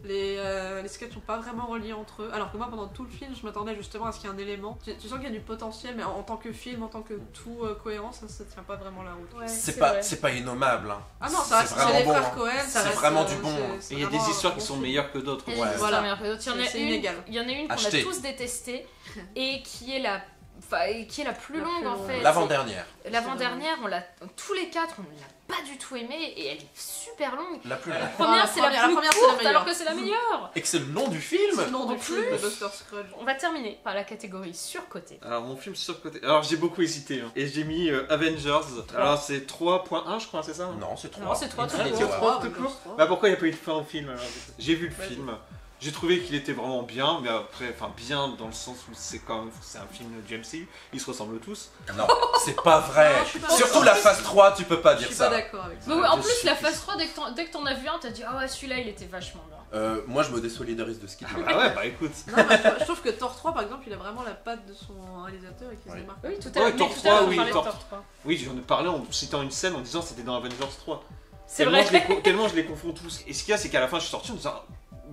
Les sketchs sont pas vraiment reliés entre eux. Alors que moi, pendant tout le film, je m'attendais justement à ce qu'il y ait un élément. Tu sens qu'il y a du potentiel, mais en tant que film, en tant que tout cohérent, ça tient pas vraiment la route. Ouais, C'est pas innommable. Hein. Ah non, ça reste C'est vraiment c'est les bon, frères hein. Cohen, ça C'est reste, vraiment du bon, hein. c'est Et il y a des vraiment histoires un qui bon sont film. meilleures que d'autres. Il y a Ouais. des histoires Voilà. meilleures que d'autres. Il y en a C'est une, inégal. il y en a une qu'on a Achetez. tous détestée et qui est la plus La longue plus en longue. fait. L'avant-dernière. L'avant-dernière, tous les quatre, on l'a pas du tout aimée et elle est super longue. La plus La longue. première, la c'est la première, plus c'est la courte meilleure. alors que c'est la meilleure. Et que c'est le nom du film. C'est le nom En du film de plus. Buster Scruggs. On va terminer par la catégorie surcotée. Alors mon film surcoté. Alors j'ai beaucoup hésité hein. Et j'ai mis Avengers. Alors c'est 3.1 je crois, c'est ça? Non, c'est 3. Non, c'est 3 tout Infinity court. War. Trois, Ouais, tout court. trois. Bah pourquoi il n'y a pas eu de fin au film alors? J'ai vu le Vas-y. film. J'ai trouvé qu'il était vraiment bien, mais après, enfin bien dans le sens où c'est quand même, c'est un film du MCU, ils se ressemblent tous. Non, c'est pas vrai. Non, je suis pas Surtout d'accord. la phase 3, tu peux pas Je dire suis ça. pas d'accord avec ça. Mais ouais, en je plus, suis la plus- phase 3, dès que t'en as vu un, t'as dit ah ouais, celui-là il était vachement bien. Moi, je me désolidarise de ce qu'il dit. Ah ouais, bah écoute. Non, mais je trouve que Thor 3 par exemple, il a vraiment la patte de son réalisateur et qu'il Ouais. se démarque. Oui, tout Ouais, à l'heure. Thor mais tout 3, à l'heure, on oui, parlait de Thor- Thor 3. Oui, j'en ai parlé en citant une scène en disant que c'était dans Avengers 3. C'est Tellement vrai. tellement je les confonds tous. Et ce qu'il y a, c'est qu'à la fin, je suis sorti en me disant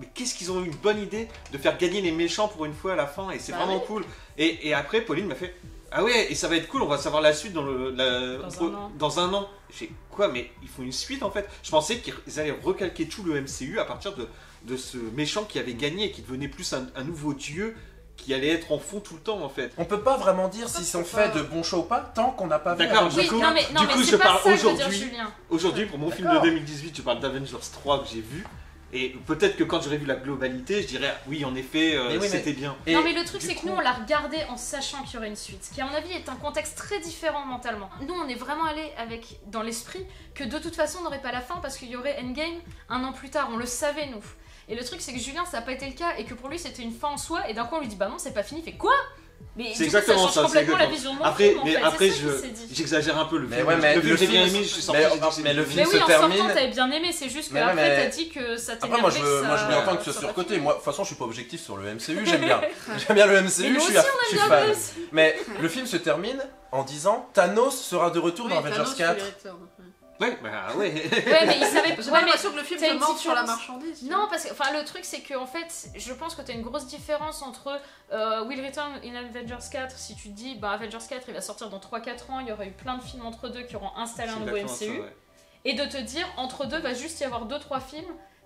mais qu'est-ce qu'ils ont eu une bonne idée de faire gagner les méchants pour une fois à la fin, et c'est Bah vraiment oui. cool. Et après, Pauline m'a fait ah ouais, et ça va être cool, on va savoir la suite dans Dans un an. Dans un an. J'ai quoi, mais ils font une suite en fait. Je pensais qu'ils allaient recalquer tout le MCU à partir de ce méchant qui avait gagné et qui devenait plus un nouveau dieu qui allait être en fond tout le temps en fait. On peut pas vraiment dire s'ils sont c'est pas- faits de bons choix ou pas tant qu'on n'a pas vu. D'accord, Avengers. Oui, coup- non mais, du coup, c'est je pas parle ça que veut dire aujourd'hui. Julien. Aujourd'hui, pour mon film de D'accord. 2018, je parle d'Avengers 3 que j'ai vu. Et peut-être que quand j'aurais vu la globalité, je dirais oui, en effet, Mais oui, mais- c'était bien. Et Non mais le truc du c'est que coup- nous on l'a regardé en sachant qu'il y aurait une suite, ce qui à mon avis est un contexte très différent mentalement. Nous on est vraiment allé avec dans l'esprit que de toute façon on n'aurait pas la fin parce qu'il y aurait Endgame un an plus tard, on le savait nous. Et le truc c'est que Julien ça n'a pas été le cas et que pour lui c'était une fin en soi et d'un coup on lui dit bah non c'est pas fini, il fait quoi? Mais C'est du coup, exactement ça change ça, c'est complètement la exactement. vision de mon Après, film en mais fait, après c'est ça qu'il s'est dit. j'exagère un peu le Mais film. ouais, mais le film, le j'ai bien film- aimé, je suis sorti. mais- j'ai dit, c'est mais le bien. film Mais oui, se en termine- sortant t'avais bien aimé, c'est juste Mais qu'après ouais, mais- t'as dit que ça Après, t'énervait. moi, je veux bien entendre que ce ça soit va surcoté. finir. Moi, de toute façon, je suis pas objectif sur le MCU. J'aime bien. J'aime bien le MCU. Mais nous je suis, aussi, je suis bien fan. Bruce. Mais le film se termine en disant Thanos sera de retour dans Oui, Avengers Thanos, 4. il return. Ouais, bah ouais. Ouais mais il savait J'ai ouais, mais l'impression que le film t'as te une ment sur la différence. marchandise. tu Non, vois. parce que enfin, le truc, c'est que en fait, je pense que tu as une grosse différence entre Will Return in Avengers 4. Si tu te dis, bah, Avengers 4 il va sortir dans 3-4 ans, il y aura eu plein de films entre deux qui auront installé un C'est nouveau exactement ça, MCU. ouais. Et de te dire, entre deux, va juste y avoir 2-3 films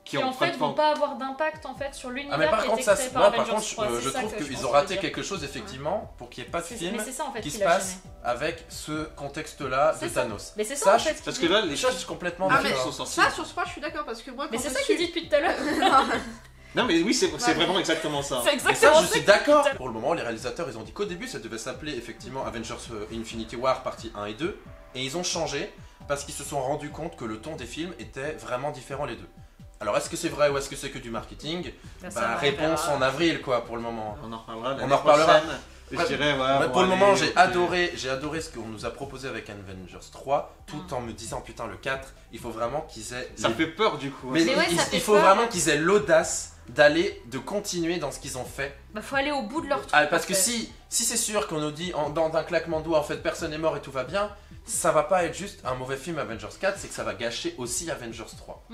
qui en fait vont pas avoir d'impact en fait sur l'univers Ah mais par qui a contre, été ça, créé moi, par par Avengers contre, 3. je C'est ça trouve que je qu'ils pense ont qu'on raté veut dire. quelque chose effectivement pour qu'il n'y ait pas de film Mais c'est ça en fait qui se qu'il a passe gêné. avec ce contexte-là de C'est ça. Thanos. Mais c'est ça en fait. Parce que là, les choses complètement Ah, mais différentes. sont sortis. Ça, sur ce point, je suis d'accord parce que moi, Mais quand c'est je ça suis- qu'il dit depuis tout à l'heure. Non, mais oui, c'est Ouais. vraiment exactement ça. C'est Et ça, exactement je ça. suis d'accord. Pour le moment, les réalisateurs, ils ont dit qu'au début, ça devait s'appeler effectivement Avengers Infinity War partie 1 et 2. Et ils ont changé parce qu'ils se sont rendus compte que le ton des films était vraiment différent les deux. Alors, est-ce que c'est vrai ou est-ce que c'est que du marketing? Bah, réponse en avril, quoi, pour le moment. On en reparlera. On en reparlera. Je dirais, voilà. Ouais, bon, pour le allez, moment, ok. j'ai adoré ce qu'on nous a proposé avec Avengers 3, tout en me disant, putain, le 4, il faut vraiment qu'ils aient... Ça les- fait peur du coup. Mais Mais ouais, il, ça fait il faut peur. vraiment qu'ils aient l'audace de continuer dans ce qu'ils ont fait. Bah faut aller au bout de leur truc. Ah, parce en que fait. si c'est sûr qu'on nous dit dans un claquement de doigts, en fait, personne n'est mort et tout va bien, ça va pas être juste un mauvais film Avengers 4, c'est que ça va gâcher aussi Avengers 3.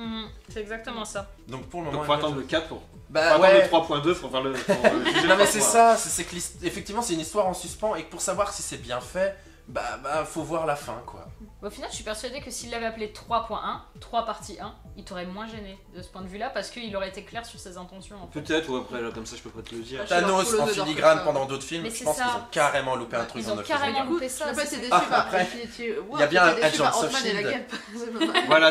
C'est exactement ça. Donc pour le Donc moment... faut attendre le Avengers- 4 pour. Bah Faut attendre ouais. le 3.2 pour faire le. pour, juger Non le mais c'est 3. ça, c'est que effectivement c'est une histoire en suspens et que pour savoir si c'est bien fait, bah faut voir la fin quoi. Au final, je suis persuadée que s'il l'avait appelé 3.1, 3 partie 1, il t'aurait moins gêné de ce point de vue-là parce qu'il aurait été clair sur ses intentions. En fait. Peut-être, ou après, là, comme ça, je peux pas te le dire. Ah, je suis leur Thanos poule en de Dark filigrane Knight. pendant d'autres films, Mais je c'est pense ça. qu'ils ont carrément loupé un truc Ils dans ont 9 carrément Du coup, loupé je ça. n'ai pas c'est été ça. déçu par après, Infinity War, il y a bien j'étais déçu Agents par of Ant-Man et la Shield. Guêpe. Voilà,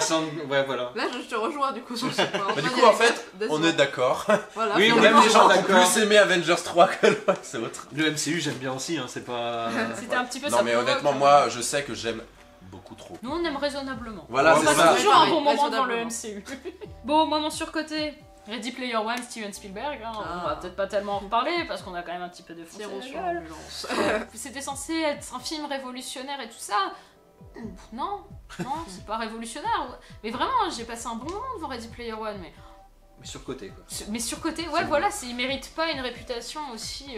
ouais, voilà. Là, je te rejoins du coup sur ce point. Mais du Ant-Man coup et en la fait, Guêpe, on est d'accord. Voilà, Oui, on est Même finalement, les gens qui ont d'accord. plus aimé Avengers 3 que le c'est autre. Le MCU, j'aime bien aussi, hein, c'est pas. C'était un petit peu Non ça. mais pour honnêtement eux, moi je sais que j'aime beaucoup trop. Nous, on aime raisonnablement. Voilà Ouais, c'est bah, On ça. passe toujours un bon Pareil, moment devant le raisonnablement. MCU. Bon, moi, mon surcoté. Ready Player One, Steven Spielberg. Hein, on va peut-être pas tellement en reparler parce qu'on a quand même un petit peu de fou. Zéro sur gueule. l'ambulance. C'était censé être un film révolutionnaire et tout ça. Non, c'est pas révolutionnaire. Mais vraiment, j'ai passé un bon moment devant Ready Player One. Mais surcoté, quoi. Mais surcoté, ouais, voilà, il mérite pas une réputation aussi.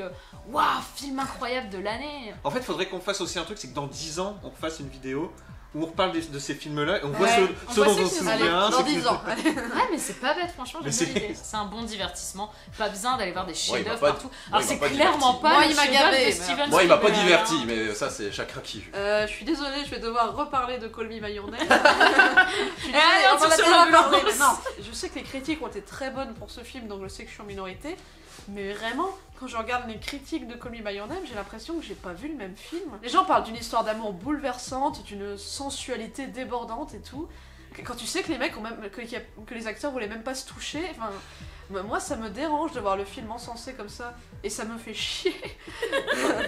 Waouh, film incroyable de l'année. En fait, faudrait qu'on fasse aussi un truc, c'est que dans 10 ans, on fasse une vidéo où on reparle de ces films-là et on voit Ouais, ceux, on ceux voit dont ceux on qui se nous Allez, souvient. dans ceux qui- 10 ans. Allez. Ouais, mais c'est pas bête, franchement, Mais j'aime bien c'est- l'idée. C'est un bon divertissement. Pas besoin d'aller voir des Moi, il m'a chefs-d'œuvre pas- partout. moi, Alors, il c'est m'a pas clairement diverti. pas Moi, le il m'a chef-d'œuvre gavé, de mais- Steven Moi il m'a pas Spielberg, diverti hein. mais ça c'est chacun qui juge. Je suis désolée, je vais devoir reparler de Call Me By Your Name. Je suis Et allez, désolée, on on en a tire sur déjà l'ambulance. parlé, mais non, je sais que les critiques ont été très bonnes pour ce film, donc je sais que je suis en minorité. Mais vraiment, quand je regarde les critiques de Call Me By Your Name, j'ai l'impression que j'ai pas vu le même film. Les gens parlent d'une histoire d'amour bouleversante, d'une sensualité débordante et tout. Quand tu sais que les mecs ont même, que les acteurs voulaient même pas se toucher, enfin, moi ça me dérange de voir le film encensé comme ça et ça me fait chier.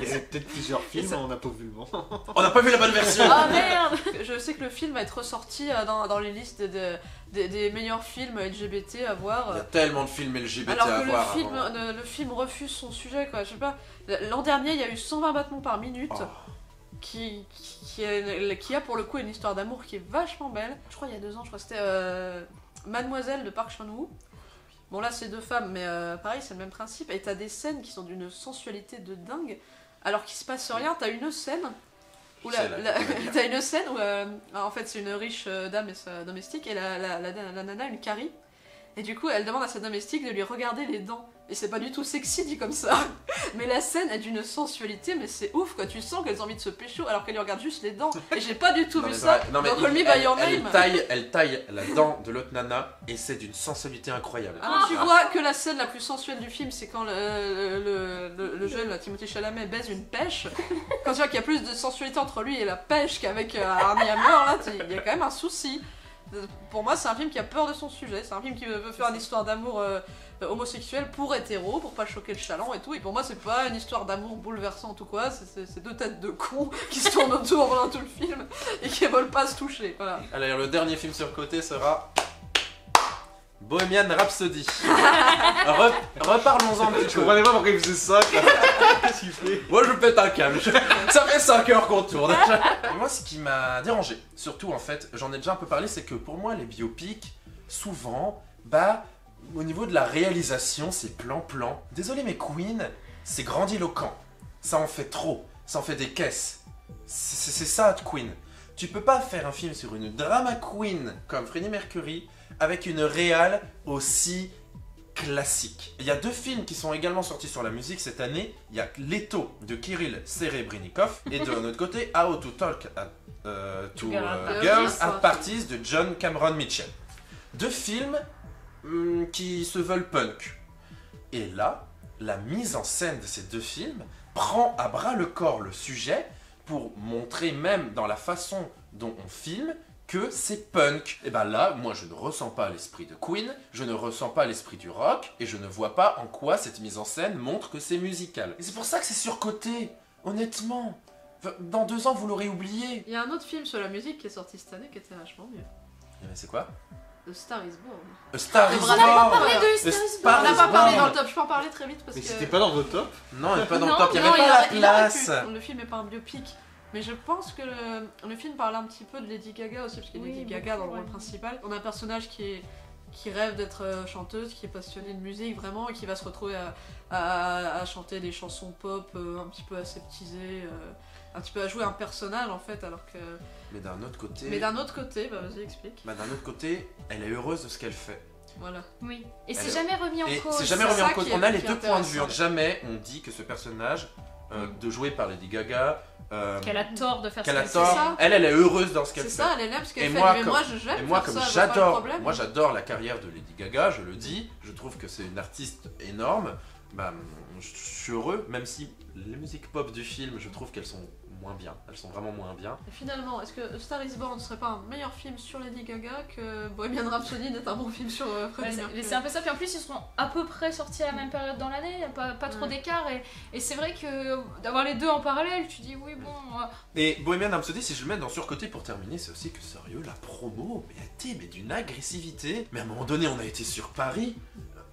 Il y a peut-être plusieurs films, ça- on n'a pas vu le bon. On n'a pas vu la bonne version. Ah merde. Je sais que le film va être ressorti dans les listes des meilleurs films LGBT à voir. Il y a tellement de films LGBT Alors à que voir. le film, avant. le film refuse son sujet, quoi. Je sais pas. L'an dernier, il y a eu 120 battements par minute, Oh. qui a pour le coup une histoire d'amour qui est vachement belle. Je crois il y a 2 ans, je crois que c'était Mademoiselle de Park Chan-wook. Bon là c'est 2 femmes, mais pareil c'est le même principe. Et t'as des scènes qui sont d'une sensualité de dingue, alors qu'il se passe rien. T'as une scène où Je sais, là, tu peux la dire. t'as une scène où en fait c'est une riche dame et sa domestique et la nana a une carie. Et du coup, elle demande à sa domestique de lui regarder les dents. Et c'est pas du tout sexy dit comme ça. Mais la scène est d'une sensualité, mais c'est ouf quoi. Tu sens qu'elles ont envie de se pécho alors qu'elle lui regarde juste les dents. Et j'ai pas du tout Non, vu mais ça vrai. Non, mais dans Call Me By elle- Your elle Name. elle taille la dent de l'autre nana et c'est d'une sensualité incroyable. Quand tu vois que la scène la plus sensuelle du film, c'est quand le jeune là, Timothée Chalamet baise une pêche. Quand tu vois qu'il y a plus de sensualité entre lui et la pêche qu'avec Armie Hammer, là, il y a quand même un souci. Pour moi, c'est un film qui a peur de son sujet. C'est un film qui veut faire une histoire d'amour homosexuel pour hétéro, pour pas choquer le chaland et tout. Et pour moi, c'est pas une histoire d'amour bouleversante ou quoi. C'est 2 têtes de cons qui se tournent autour pendant tout le film et qui veulent pas se toucher. Voilà. Alors le dernier film sur côté sera Bohemian Rhapsody. Reparlons-en un petit Je peu. comprenais pas pourquoi il faisait ça. Qu'est-ce qu'il fait? Moi je pète un câble, ça fait 5 heures qu'on tourne. Et moi ce qui m'a dérangé, surtout en fait, j'en ai déjà un peu parlé, c'est que pour moi les biopics, souvent, au niveau de la réalisation, c'est plan-plan. Désolé mais Queen, c'est grandiloquent. Ça en fait trop, ça en fait des caisses. C'est ça Queen. Tu peux pas faire un film sur une drama queen comme Freddie Mercury avec une réal aussi classique. Il y a 2 films qui sont également sortis sur la musique cette année. Il y a Leto de Kirill Serebrennikov et de notre côté How to Talk to Girls Girls at at Parties de John Cameron Mitchell. 2 films qui se veulent punk. Et là, la mise en scène de ces deux films prend à bras le corps le sujet pour montrer même dans la façon dont on filme que c'est punk. Et ben là, moi je ne ressens pas l'esprit de Queen, je ne ressens pas l'esprit du rock, et je ne vois pas en quoi cette mise en scène montre que c'est musical. Et c'est pour ça que c'est surcoté, honnêtement. Dans 2 ans, vous l'aurez oublié. Il y a un autre film sur la musique qui est sorti cette année qui était vachement mieux. C'est quoi? The Star is Born. A Star is On n'a pas Born. parlé de The Star is Star On n'a is pas parlé Born. dans le top, je peux en parler très vite parce Mais que... c'était pas dans votre top? Non, il n'est pas dans Non, le top, il n'y Non, avait pas la il aurait place. pu. Le film n'est pas un biopic. Mais je pense que le film parle un petit peu de Lady Gaga aussi, parce qu'il y a Oui, Lady Gaga dans le beaucoup, rôle ouais. principal. On a un personnage qui rêve d'être chanteuse, qui est passionnée de musique vraiment, et qui va se retrouver à chanter des chansons pop un petit peu aseptisées, un petit peu à jouer un personnage en fait, alors que... Mais d'un autre côté... Mais d'un autre côté, bah vas-y explique. Bah, d'un autre côté, elle est heureuse de ce qu'elle fait. Voilà. Oui. Et c'est Elle- jamais remis en Et cause. c'est jamais c'est remis en ça cause. qui est- On a les qui est deux points de vue. intéressant. Jamais on dit que ce personnage, de jouer par Lady Gaga, Qu'elle a tort de faire qu'elle ce a qu'elle tort. fait. ça. Elle est heureuse dans ce qu'elle C'est fait. ça, elle aime ce qu'elle Et fait. moi, Mais comme- moi, j'aime Et moi, faire comme ça, je vois pas le j'adore, problème. moi j'adore la carrière de Lady Gaga, je le dis, je trouve que c'est une artiste énorme. Bah, je suis heureux, même si les musiques pop du film, je trouve qu'elles sont moins bien. Elles sont vraiment moins bien. Et finalement, est-ce que A Star is Born ne serait pas un meilleur film sur Lady Gaga que Bohemian Rhapsody n'est un bon film sur Freddie Ouais, Mercury? c'est un peu ça, puis en plus ils seront à peu près sortis à la même période dans l'année, il n'y a pas trop Ouais. d'écart, et c'est vrai que d'avoir les deux en parallèle, tu dis oui bon... Et Bohemian Rhapsody, si je le mets dans surcoté pour terminer, c'est aussi que sérieux, la promo, mais a été d'une agressivité. Mais à un moment donné, on a été sur Paris,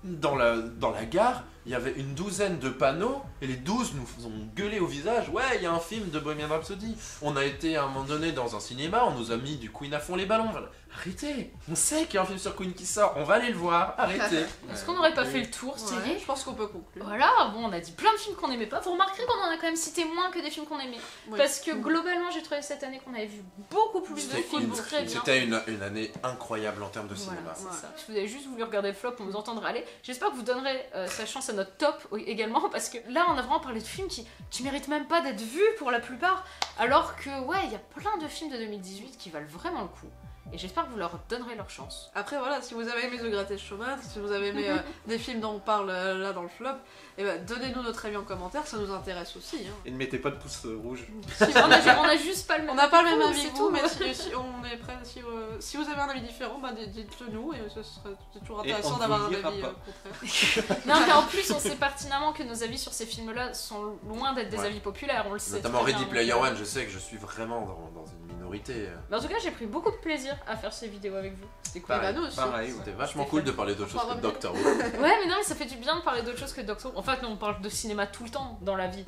dans la gare, il y avait une douzaine de panneaux, et les 12 nous ont gueulé au visage. Ouais, il y a un film de Bohemian Rhapsody. On a été à un moment donné dans un cinéma, on nous a mis du Queen à fond les ballons. Arrêtez, on sait qu'il y a un film sur Queen qui sort, on va aller le voir, arrêtez. Est-ce qu'on n'aurait pas fait le tour, ça y est? Ouais, je pense qu'on peut conclure. Voilà, bon on a dit plein de films qu'on aimait pas, vous remarquerez qu'on en a quand même cité moins que des films qu'on aimait. Oui. Parce que globalement j'ai trouvé cette année qu'on avait vu beaucoup plus de C'était films très bien. C'était une année incroyable en termes de Voilà, cinéma. c'est Voilà. ça. Si vous avez juste voulu regarder le flop, on vous entendra aller. J'espère que vous donnerez sa chance à notre top également, parce que là, on a vraiment parlé de films qui méritent même pas d'être vus pour la plupart, alors que, ouais, il y a plein de films de 2018 qui valent vraiment le coup. Et j'espère que vous leur donnerez leur chance. Après voilà, si vous avez aimé The Greatest Showman, si vous avez aimé des films dont on parle là dans le flop, et ben donnez-nous notre avis en commentaire, ça nous intéresse aussi. Hein. Et ne mettez pas de pouce rouge. Si, on a juste pas le même On n'a pas le même avis avis c'est que vous, tout. mais si on est prêt, si vous avez un avis différent, bah dites-le nous et ce serait toujours Et intéressant on d'avoir vous un lira avis pas. contraire. Non, mais en plus, on sait pertinemment que nos avis sur ces films-là sont loin d'être des Ouais. avis populaires, on le sait. Notamment très Ready bien, Player donc, One, je sais que je suis vraiment dans une minorité. Mais en tout cas, j'ai pris beaucoup de plaisir à faire ces vidéos avec vous. C'était cool. Et bah nous aussi. Pareil, ouais. C'était vachement C'était cool fun. de parler d'autre chose Enfin, que vraiment. Doctor Who. Ouais, mais non, mais ça fait du bien de parler d'autre chose que Doctor Who. En fait, nous, on parle de cinéma tout le temps dans la vie.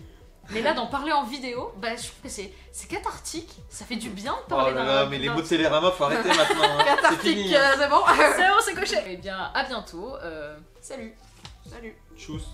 Mais là, d'en parler en vidéo, bah, je trouve que c'est cathartique. Ça fait du bien de Oh parler là d'un... là, mais les mots de Télérama, faut arrêter maintenant. hein. C'est Cathartique, fini. hein. c'est bon. C'est bon, c'est coché. Eh bien, à bientôt. Salut. Salut. Tchuss.